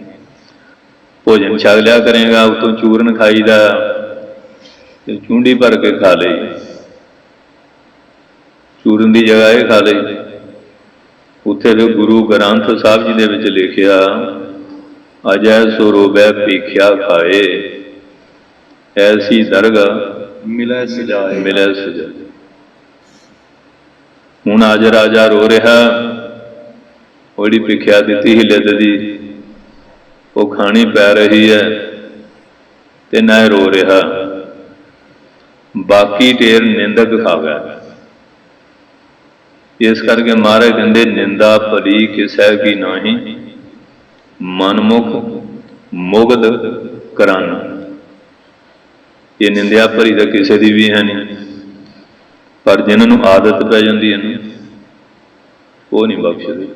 ਭੋਜਨ ਛਕ ਲਿਆ ਕਰੇਗਾ, ਉਤੋਂ ਚੂਰਨ ਖਾਈਦਾ ਤੇ ਚੂੰਡੀ ਭਰ ਕੇ ਖਾ ਲਈ, ਚੂਰਨ ਦੀ ਜਗ੍ਹਾ ਇਹ ਖਾ ਲਈ। ਉੱਥੇ ਵੀ ਗੁਰੂ ਗ੍ਰੰਥ ਸਾਹਿਬ ਜੀ ਦੇ ਵਿੱਚ ਲਿਖਿਆ, ਅਜੈ ਸੋ ਰੋਬੈ ਭੀਖਿਆ ਖਾਏ, ਐਸੀ ਦਰਗਾਹ ਮਿਲੈ ਸਜਾਏ। ਮਿਲੈ ਸਜਾਏ। ਹੁਣ ਅੱਜ ਰਾਜਾ ਰੋ ਰਿਹਾ, ਉਹ ਜਿਹੜੀ ਭਿੱਖਿਆ ਦਿੱਤੀ ਸੀ ਲਿੱਦ ਦੀ, ਉਹ ਖਾਣੀ ਪੈ ਰਹੀ ਹੈ ਤੇ ਨਾ ਰੋ ਰਿਹਾ। ਬਾਕੀ ਢੇਰ ਨਿੰਦਕ ਖਾ ਗਿਆ। ਇਸ ਕਰਕੇ ਮਹਾਰਾਜ ਕਹਿੰਦੇ ਨਿੰਦਾ ਭਲੀ ਕਿਸੈ ਕੀ ਨਾਹੀਂ, ਮਨਮੁਖ ਮੁਗਧ ਕਰਾਨਾ। ਇਹ ਨਿੰਦਿਆ ਭਰੀ ਤਾਂ ਕਿਸੇ ਦੀ ਵੀ ਹੈ ਨਹੀਂ, ਪਰ ਜਿਹਨਾਂ ਨੂੰ ਆਦਤ ਪੈ ਜਾਂਦੀ ਹੈ ਨਾ, ਉਹ ਨਹੀਂ ਬਖਸ਼ਦੇ।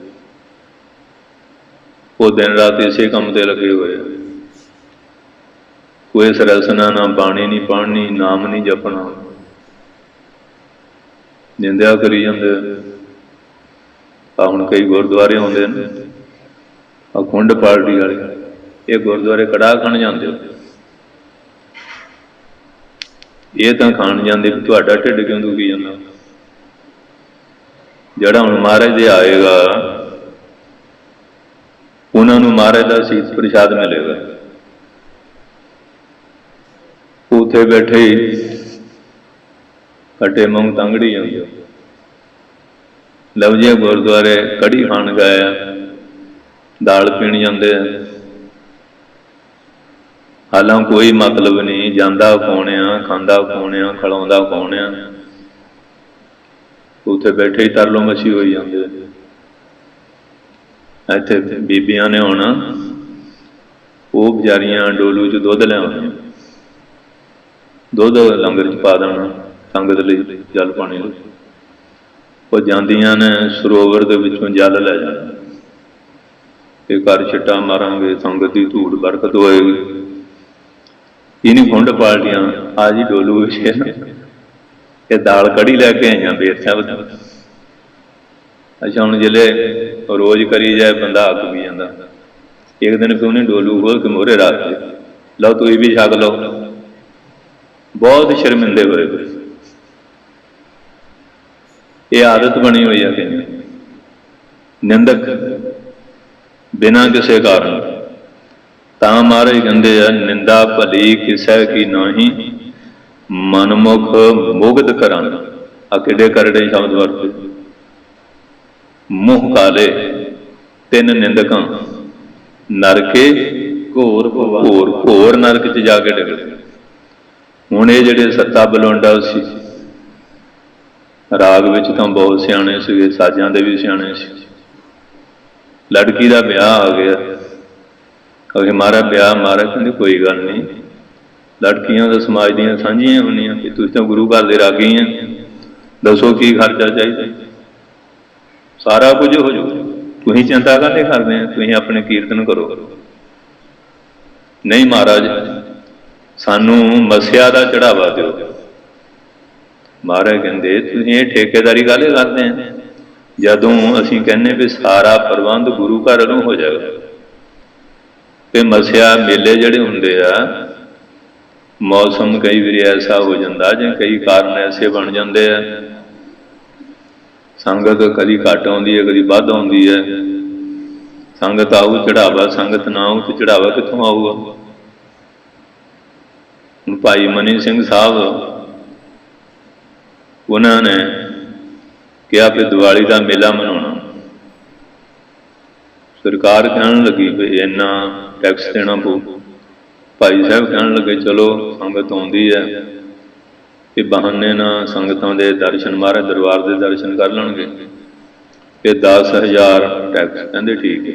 ਉਹ ਦਿਨ ਰਾਤ ਇਸੇ ਕੰਮ ਤੇ ਲੱਗੇ ਹੋਏ ਆ। ਕੋਈ ਸਰਸਨਾ, ਨਾ ਬਾਣੀ ਨਹੀਂ ਪੜ੍ਹਨੀ, ਨਾਮ ਨਹੀਂ ਜਪਣਾ, ਨਿੰਦਿਆ ਕਰੀ ਜਾਂਦੇ। ਆ ਹੁਣ ਕਈ ਗੁਰਦੁਆਰੇ ਆਉਂਦੇ ਨੇ, ਆ ਖੁੰਡ ਪਾਰਟੀ ਵਾਲੇ, ਇਹ ਗੁਰਦੁਆਰੇ ਕੜਾਹ ਖਾਣ ਜਾਂਦੇ ਹੋ। ਇਹ ਤਾਂ ਖਾਣ ਜਾਂਦੇ ਵੀ ਤੁਹਾਡਾ ਢਿੱਡ ਕਿਉਂ ਦੁਖੀ ਜਾਂਦਾ? ਜਿਹੜਾ ਹੁਣ ਮਹਾਰਾਜ ਦੇ ਆਏਗਾ, ਉਹਨਾਂ ਨੂੰ ਮਹਾਰਾਜ ਦਾ ਸੀਸ ਪ੍ਰਸ਼ਾਦ ਮਿਲੇਗਾ। ਉੱਥੇ ਬੈਠੇ ਹੀ ਫਟੇ ਮੂੰਹ ਤੰਗੜੀ ਜਾਂਦੇ। ਲਓ ਜੀ ਗੁਰਦੁਆਰੇ ਕੜੀ ਖਾਣ ਗਏ ਆ, ਦਾਲ ਪੀਣ ਜਾਂਦੇ ਆ, ਹਾਲਾਂ ਕੋਈ ਮਤਲਬ ਨਹੀਂ, ਜਾਂਦਾ ਕੌਣ ਆ, ਖਾਂਦਾ ਕੌਣ ਆ, ਖਿਲਾਉਂਦਾ ਕੌਣ ਆ। ਉੱਥੇ ਬੈਠੇ ਹੀ ਤਰਲੋ ਮੱਛੀ ਹੋਈ ਜਾਂਦੇ। ਇੱਥੇ ਬੀਬੀਆਂ ਨੇ ਆਉਣਾ, ਉਹ ਵਿਚਾਰੀਆਂ ਡੋਲੂ 'ਚ ਦੁੱਧ ਲਿਆਉਣੀਆਂ, ਦੁੱਧ ਲੰਗਰ 'ਚ ਪਾ ਦੇਣਾ ਸੰਗਤ ਲਈ, ਜਲ ਪਾਣੀ ਲਈ। ਉਹ ਜਾਂਦੀਆਂ ਨੇ ਸਰੋਵਰ ਦੇ ਵਿੱਚੋਂ ਜਲ ਲੈ ਜਾਣਾ, ਇਹ ਘਰ ਛਿੱਟਾ ਮਾਰਾਂਗੇ, ਸੰਗਤ ਦੀ ਧੂੜ ਬਰਕਤ ਹੋਏਗੀ। ਇਹ ਨਹੀਂ ਖੁੰਡ ਪਾਲਟੀਆਂ, ਆ ਜੀ ਡੋਲੂ ਵਿੱਚ ਇਹ ਦਾਲ ਕੜੀ ਲੈ ਕੇ ਆਈਆਂ ਬੇਰ ਸਾਹਿਬ। ਅੱਛਾ ਹੁਣ ਜਿਹੜੇ ਰੋਜ਼ ਕਰੀ ਜਾਏ ਬੰਦਾ ਅੱਕ ਵੀ ਜਾਂਦਾ। ਇੱਕ ਦਿਨ ਫਿਰ ਉਹਨੇ ਡੋਲੂ ਖੋਲ ਕੇ ਮੋਹਰੇ ਰੱਖ ਦੇ, ਲਓ ਤੁਸੀਂ ਵੀ ਛਕ ਲਓ। ਬਹੁਤ ਸ਼ਰਮਿੰਦੇ ਹੋਏ। ਇਹ ਆਦਤ ਬਣੀ ਹੋਈ ਆ ਕਿ ਨਿੰਦਕ ਬਿਨਾਂ ਕਿਸੇ ਕਾਰਨ। ਤਾਂ ਮਹਾਰਾਜ ਕਹਿੰਦੇ ਆ ਨਿੰਦਾ ਭਲੀ ਕਿਸੈ ਕੀ ਨਾਹੀਂ, ਮਨਮੁਖ ਮੁਗਧ ਕਰਾਨਾ। ਆ ਕਿੱਡੇ ਕਰੜੇ ਸ਼ਬਦ ਵਰਤੇ। ਮੂੰਹ ਕਾਲੇ 3 ਨਿੰਦਕਾਂ, ਨਰਕੇ ਘੋਰ ਘੋਰ ਘੋਰ ਨਰਕ 'ਚ ਜਾ ਕੇ ਡਿੱਗਦੇ। ਹੁਣ ਇਹ ਜਿਹੜੇ ਸੱਤਾ ਬਲਵੰਡਾ ਸੀ, ਰਾਗ ਵਿੱਚ ਤਾਂ ਬਹੁਤ ਸਿਆਣੇ ਸੀਗੇ, ਸਾਜ਼ਾਂ ਦੇ ਵੀ ਸਿਆਣੇ ਸੀ। ਲੜਕੀ ਦਾ ਵਿਆਹ ਆ ਗਿਆ, ਕਹੇ ਮਹਾਰਾਜ ਵਿਆਹ, ਮਹਾਰਾਜ ਕਹਿੰਦੇ ਕੋਈ ਗੱਲ ਨਹੀਂ, लड़कियां तो समाज दियां सांझियां होंदियां कि तुसीं तां गुरु घर दे रागी हैं, दसो की खर्चा चाहिए, सारा कुछ हो जाऊ, तुसीं चिंता काहते करदे हैं, तुसीं अपने कीर्तन करो। नहीं महाराज, सानू मस्या का चढ़ावा दो। महाराज कहते तुसीं ये ठेकेदारी काहले करदे हैं, जदों असीं कहने भी सारा प्रबंध गुरु घर वालों हो जाएगा। ते मस्या मेले जिहड़े हुंदे आ, मौसम कई बार ऐसा हो जाता जां कई कारण ऐसे बन जाते हैं, संगत कभी घट आउंदी है, कभी वध आउंदी है। संगत आऊ चढ़ावा, संगत ना आऊ तो चढ़ावा कित्थों आऊगा। हुण भाई मनी सिंह साहब उन्होंने कहा कि दिवाली का मेला मनाउणा, सरकार कहन लगी भी इन्ना टैक्स देना पऊ। भाई साहब कहन लगे चलो संगत आउंदी है, कि बहाने ना संगतां दे दर्शन, महाराज दरबार के दर्शन कर लैणगे, कि 10,000 टैक्स। कहते ठीक है।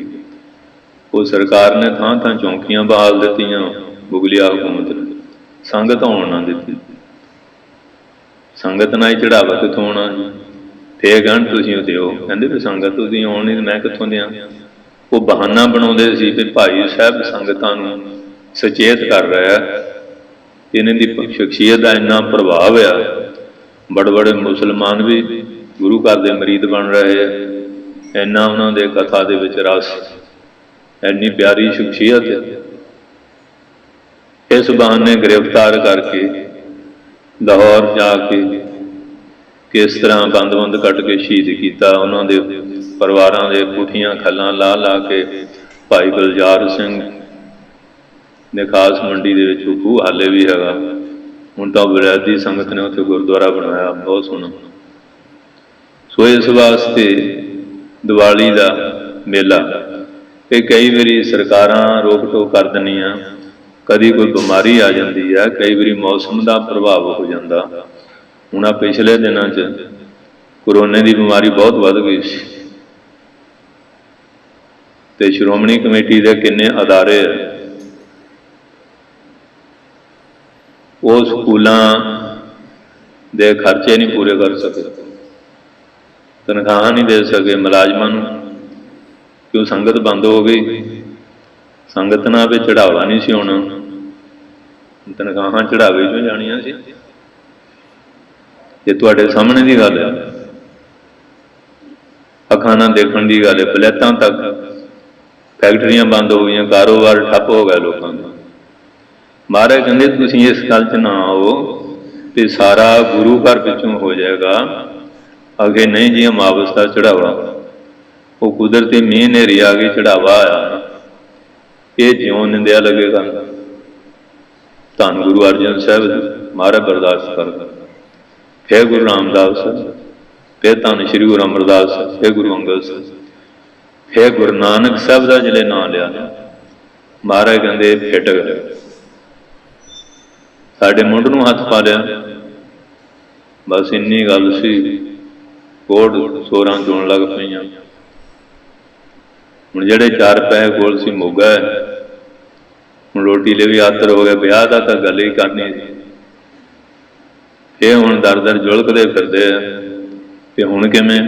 वो सरकार ने थां थां चौंकियां बहाल दित्तियां, मुगलिया हुकूमत ने संगत आउण ना दित्ती। संगत ना ही चढ़ावा कित्थों आउणा जी, फिर कहण तुसीं दिओ, कहंदे भी संगत तुसीं आउणी मैं कित्थों दियां। वो बहाना बनाउंदे सी भी भाई साहब संगतां नूं सचेत कर रहा है, इन्हां दी शख्सियत का इन्ना प्रभाव आ, बड़े बड़े मुसलमान भी गुरु घर के मरीद बन रहे हैं, इन्ना उन्हां दे कथा दे विच रस, इन्नी प्यारी शख्सियत है। इस बहाने गिरफ्तार करके लाहौर जाके किस तरह बंद बंद कट के शहीद किया, उन्होंने परिवारों के पुठियां खल्लां ला ला के भाई गुलजार सिंह ने खास मंडी के खूह हाले भी हैगा। हुण तां वलैती संगत ने उत्थे गुरुद्वारा बनाया, बहुत सोहना। सो इस वास्ते दिवाली का मेला ये कई बारी सरकारां रोक टोक कर दिंदियां, कभी कोई बीमारी आ जाती है, कई बारी मौसम का प्रभाव हो जाता। हुण पिछले दिनों च कोरोना की बीमारी बहुत बढ़ गई सी, ते श्रोमणी कमेटी के किन्ने अदारे वो स्कूलों के खर्चे नहीं पूरे कर सके, तनख्वाह नहीं दे सके मुलाजमान नूं, क्यों संगत बंद हो गई। संगत ना भी चढ़ावा नहीं सी होना, तनख्वाह चढ़ावे चों जाणियां सी। ये तुहाडे सामने की गल है, अखां नाल देखण की गल है। बलैतां तक फैक्ट्रियां बंद हो गई, कारोबार ठप्प हो गया लोगों का। महाराज कहंदे तुसीं इस गल च ना आओ कि सारा गुरु घर पिछों हो जाएगा। अगे नहीं जी अमावस का चढ़ावा, वो कुदरती मीह नेरी आ गई, चढ़ावा आया, ये ज्यों निंदिया लगेगा। धन गुरु अर्जन साहब महाराज बर्दाश्त कर, फिर गुरु रामदास, फिर धन श्री गुरु अमरदास, फिर गुरु अंगद साहब, फिर गुरु नानक साहब का जिले नाम लिया, महाराज कहते फिट गए, साडे मुंड नूं हथ पा लिया। बस इन्नी गल सी, कोड़ सोरां चोण लग पईयां। हुण जिहड़े 4 पैसे कोल सी मोगा है, हुण रोटी ले भी आतर हो गया, ब्याह का तां गल ही करनी सी। ये हुण दर दर जुलकदे फिरदे कि हुण किवें,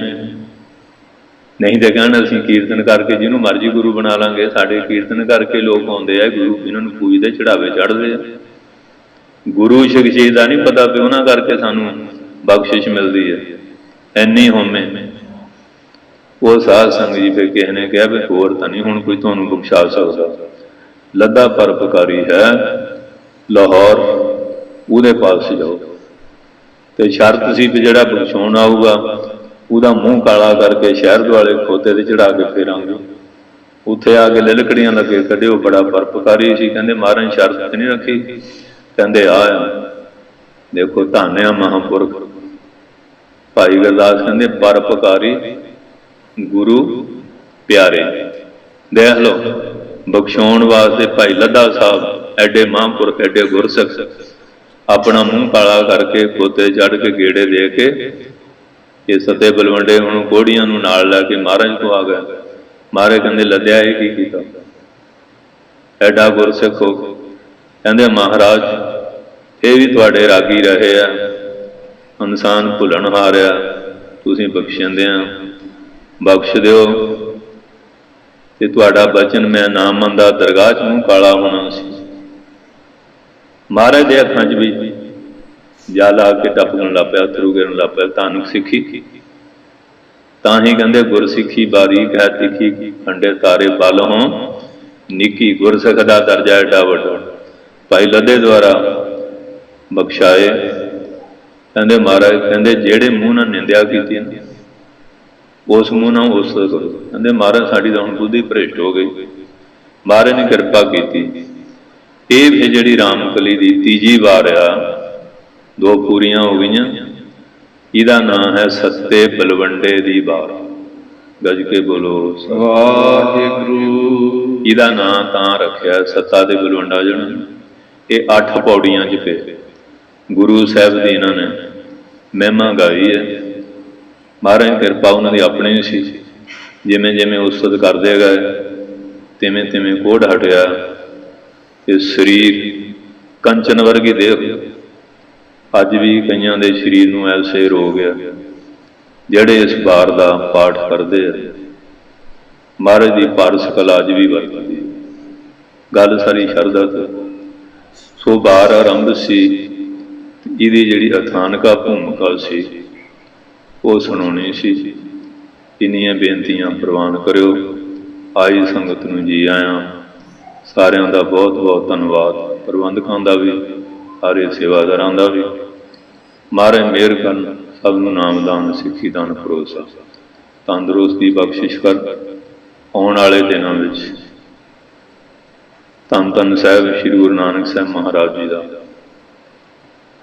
नहीं तो कहण असीं कीर्तन करके जिन्हों मर्जी गुरु बना लांगे। साडे कीर्तन करके लोग आउंदे आ, गुरु इन्हां नूं पूजदे, चढ़ावे चढ़दे आ। गुरु शख्सियत का नहीं पता भी उन्होंने करके सानू बख्शिश मिलती है, इन्नी होमे। वो साध संग जी फिर किसी ने कहा भी होर तो नहीं हुण कोई तुहानू बख्शा सकता, लद्दा परोपकारी है लाहौर, उहदे पास जाओ। तो शर्त सी भी जिहड़ा बख्शाउण आऊगा उहदा मूँह काला करके शहर दुआले खोते ते चढ़ा के फेरांगे। उत्थे आके लिलकड़ियां लगे कढ़िओ, बड़ा परोपकारी सी। कहंदे महाराज शर्त नहीं रखी, कहते आ देखो धन आ महापुरख। भाई गुरदास कहते परोपकारी गुरु प्यारे, देख लो बख्शाउण वास्ते भाई लद्दा साहब एडे महापुरख, एडे गुरसिख अपना मूँह काला करके खोते चढ़ के गेड़े दे के ये सते बलवंडे हुण कोड़ियां नूं नाल लैके महाराज को आ गए। महाराज कहते लद्या ये की कीता, एडा गुरसिख हो। कहते महाराज ਇਹ ਵੀ ਤੁਹਾਡੇ ਰਾਗੀ ਰਹੇ ਆ। ਇਨਸਾਨ ਭੁੱਲਣ ਹਾਰਿਆ, ਤੁਸੀਂ ਬਖਸ਼ਿੰਦੇ ਆ, ਬਖਸ਼ ਦਿਓ। ਤੇ ਤੁਹਾਡਾ ਬਚਨ ਮੈਂ ਨਾ ਮੰਨਦਾ, ਦਰਗਾਹ 'ਚ ਮੂੰਹ ਕਾਲਾ ਹੋਣਾ ਸੀ। ਮਹਾਰਾਜ ਦੇ ਅੱਖਾਂ 'ਚ ਵੀ ਜਲ ਆ ਕੇ ਟਪਕਣ ਲੱਗ ਪਿਆ, ਅਥਰੂ ਗਿਰਨ ਲੱਗ ਪਿਆ। ਧੰਨ ਸਿੱਖੀ, ਤਾਂ ਹੀ ਕਹਿੰਦੇ ਗੁਰਸਿੱਖੀ ਬਾਰੀਕ ਹੈ ਤਿੱਖੀ, ਖੰਡੇ ਤਾਰੇ ਬਲ ਹੋਂ ਨਿੱਕੀ। ਗੁਰਸਿੱਖ ਦਾ ਦਰਜਾ ਏਡਾ ਵੱਡਾ। ਭਾਈ ਲੱਦੇ ਦੁਆਰਾ ਬਖਸ਼ਾਏ, ਕਹਿੰਦੇ ਮਹਾਰਾਜ ਕਹਿੰਦੇ ਜਿਹੜੇ ਮੂੰਹ ਨਾਲ ਨਿੰਦਿਆ ਕੀਤੀ ਨਾ, ਉਸ ਮੂੰਹ ਨਾਲ ਉਸ ਕਰੋ। ਕਹਿੰਦੇ ਮਹਾਰਾਜ ਸਾਡੀ ਤਾਂ ਹੁਣ ਬੁੱਧੀ ਭ੍ਰਿਸ਼ਟ ਹੋ ਗਈ, ਮਹਾਰਾਜ ਨੇ ਕਿਰਪਾ ਕੀਤੀ। ਇਹ ਫਿਰ ਜਿਹੜੀ ਰਾਮਕਲੀ ਦੀ ਤੀਜੀ ਵਾਰ ਆ, 2 ਪੂਰੀਆਂ ਹੋ ਗਈਆਂ। ਇਹਦਾ ਨਾਂ ਹੈ ਸੱਤੇ ਬਲਵੰਡੇ ਦੀ ਵਾਰ। ਗੱਜ ਕੇ ਬੋਲੋ ਵਾਹਿਗੁਰੂ। ਇਹਦਾ ਨਾਂ ਤਾਂ ਰੱਖਿਆ ਸੱਤਾ ਦੇ ਬਲਵੰਡਾ ਜਣਾ। ਇਹ 8 ਪੌੜੀਆਂ 'ਚ ਫਿਰ ਗੁਰੂ ਸਾਹਿਬ ਦੀ ਇਹਨਾਂ ਨੇ ਮਹਿਮਾ ਗਾਈ ਹੈ। ਮਹਾਰਾਜ ਦੀ ਕਿਰਪਾ ਉਹਨਾਂ ਦੀ ਆਪਣੀ ਸੀ। ਜਿਵੇਂ ਜਿਵੇਂ ਉਸਤਤ ਕਰਦੇ ਗਏ, ਤਿਵੇਂ ਤਿਵੇਂ ਕੋਢ ਹਟਿਆ ਤੇ ਸਰੀਰ ਕੰਚਨ ਵਰਗੀ ਦੇਹ। ਅੱਜ ਵੀ ਕਈਆਂ ਦੇ ਸਰੀਰ ਨੂੰ ਐਸੇ ਰੋਗ ਆ ਜਿਹੜੇ ਇਸ ਵਾਰ ਦਾ ਪਾਠ ਕਰਦੇ ਆ। ਮਹਾਰਾਜ ਦੀ ਪਾਰਸ ਕਲਾ ਅੱਜ ਵੀ ਵਰਤਦੀ। ਗੱਲ ਸਾਰੀ ਸ਼ਰਧਾ ਤੇ। ਸੋ ਵਾਰ ਆਰੰਭ ਸੀ, ਇਹਦੀ ਜਿਹੜੀ ਅਥਾਨਕਾ ਭੂਮਿਕਾ ਸੀ ਉਹ ਸੁਣਾਉਣੀ ਸੀ। ਇੰਨੀਆਂ ਬੇਨਤੀਆਂ ਪ੍ਰਵਾਨ ਕਰਿਓ। ਆਈ ਸੰਗਤ ਨੂੰ ਜੀ ਆਇਆਂ। ਸਾਰਿਆਂ ਦਾ ਬਹੁਤ ਬਹੁਤ ਧੰਨਵਾਦ। ਪ੍ਰਬੰਧਕਾਂ ਦਾ ਵੀ, ਸਾਰੇ ਸੇਵਾਦਾਰਾਂ ਦਾ ਵੀ। ਮਹਾਰਾਜ ਮਿਹਰ ਕਰਨ, ਸਭ ਨੂੰ ਨਾਮਦਾਨ ਸਿੱਖੀ ਦਾਨ ਭਰੋਸਾ ਤੰਦਰੁਸਤੀ ਬਖਸ਼ਿਸ਼ ਕਰ। ਆਉਣ ਵਾਲੇ ਦਿਨਾਂ ਵਿੱਚ ਧੰਨ ਧੰਨ ਸਾਹਿਬ ਸ੍ਰੀ ਗੁਰੂ ਨਾਨਕ ਸਾਹਿਬ ਮਹਾਰਾਜ ਜੀ ਦਾ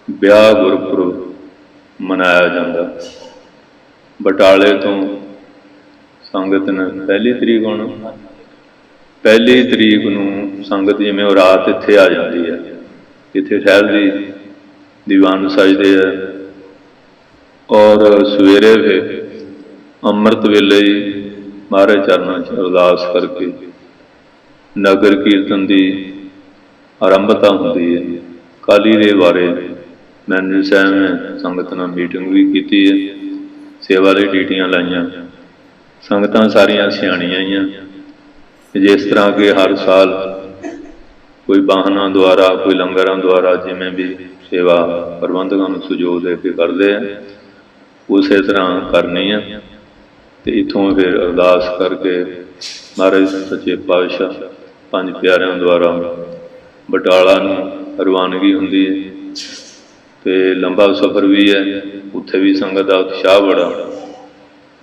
ਵਿਆਹ ਗੁਰਪੁਰਬ ਮਨਾਇਆ ਜਾਂਦਾ। ਬਟਾਲੇ ਤੋਂ ਸੰਗਤ ਨੇ 1 ਤਰੀਕ ਆਉਣਾ। 1 ਤਰੀਕ ਨੂੰ ਸੰਗਤ ਜਿਵੇਂ ਉਹ ਰਾਤ ਇੱਥੇ ਆ ਜਾਂਦੀ ਹੈ। ਇੱਥੇ ਸਾਹਿਬ ਦੀ ਦੀਵਾਨ ਸਜਦੇ ਆ ਔਰ ਸਵੇਰੇ ਫਿਰ ਅੰਮ੍ਰਿਤ ਵੇਲੇ ਹੀ ਮਹਾਰਾਜ ਚਰਨਾਂ 'ਚ ਅਰਦਾਸ ਕਰਕੇ ਨਗਰ ਕੀਰਤਨ ਦੀ ਆਰੰਭਤਾ ਹੁੰਦੀ ਹੈ। ਕਾਲੀ ਦੇ ਬਾਰੇ ਮੈਨੇਜਰ ਸਾਹਿਬ ਨੇ ਸੰਗਤ ਨਾਲ ਮੀਟਿੰਗ ਵੀ ਕੀਤੀ ਹੈ, ਸੇਵਾ ਲਈ ਡਿਊਟੀਆਂ ਲਾਈਆਂ। ਸੰਗਤਾਂ ਸਾਰੀਆਂ ਸਿਆਣੀਆਂ ਹੀ ਆ। ਜਿਸ ਤਰ੍ਹਾਂ ਕਿ ਹਰ ਸਾਲ ਕੋਈ ਵਾਹਨਾਂ ਦੁਆਰਾ, ਕੋਈ ਲੰਗਰਾਂ ਦੁਆਰਾ ਜਿਵੇਂ ਵੀ ਸੇਵਾ ਪ੍ਰਬੰਧਕਾਂ ਨੂੰ ਸਹਿਯੋਗ ਦੇ ਕੇ ਕਰਦੇ ਆ, ਉਸੇ ਤਰ੍ਹਾਂ ਕਰਨੀ ਆ। ਤੇ ਇੱਥੋਂ ਫਿਰ ਅਰਦਾਸ ਕਰਕੇ ਮਹਾਰਾਜ ਸੱਚੇ ਪਾਤਸ਼ਾਹ 5 ਪਿਆਰਿਆਂ ਦੁਆਰਾ ਬਟਾਲਾ ਨੂੰ ਰਵਾਨਗੀ ਹੁੰਦੀ ਹੈ। ਤੇ ਲੰਬਾ ਸਫ਼ਰ ਵੀ ਹੈ, ਉੱਥੇ ਵੀ ਸੰਗਤ ਦਾ ਉਤਸ਼ਾਹ ਬੜਾ।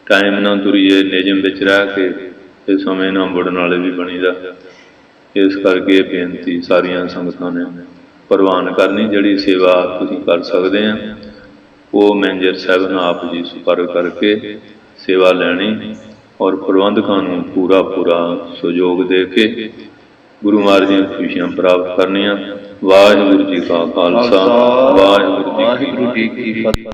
ਟਾਈਮ ਨਾਲ ਤੁਰੀਏ, ਨਿਯਮ ਵਿੱਚ ਰਹਿ ਕੇ ਤੇ ਸਮੇਂ ਨਾਲ ਮੁੜਨ ਵਾਲੇ ਵੀ ਬਣੀਦਾ। ਇਸ ਕਰਕੇ ਇਹ ਬੇਨਤੀ ਸਾਰੀਆਂ ਸੰਗਤਾਂ ਨੇ ਪ੍ਰਵਾਨ ਕਰਨੀ। ਜਿਹੜੀ ਸੇਵਾ ਤੁਸੀਂ ਕਰ ਸਕਦੇ ਆ ਉਹ ਮੈਨੇਜਰ ਸਾਹਿਬ ਨਾਲ ਆਪ ਜੀ ਸੰਪਰਕ ਕਰਕੇ ਸੇਵਾ ਲੈਣੀ ਔਰ ਪ੍ਰਬੰਧਕਾਂ ਨੂੰ ਪੂਰਾ ਸਹਿਯੋਗ ਦੇ ਕੇ ਗੁਰੂ ਮਹਾਰਾਜ ਦੀਆਂ ਖੁਸ਼ੀਆਂ ਪ੍ਰਾਪਤ ਕਰਨੀਆਂ। ਵਾਹਿਗੁਰੂ ਜੀ ਕਾ ਖਾਲਸਾ, ਵਾਹਿਗੁਰੂ ਜੀ ਕੀ ਫਤਿਹ।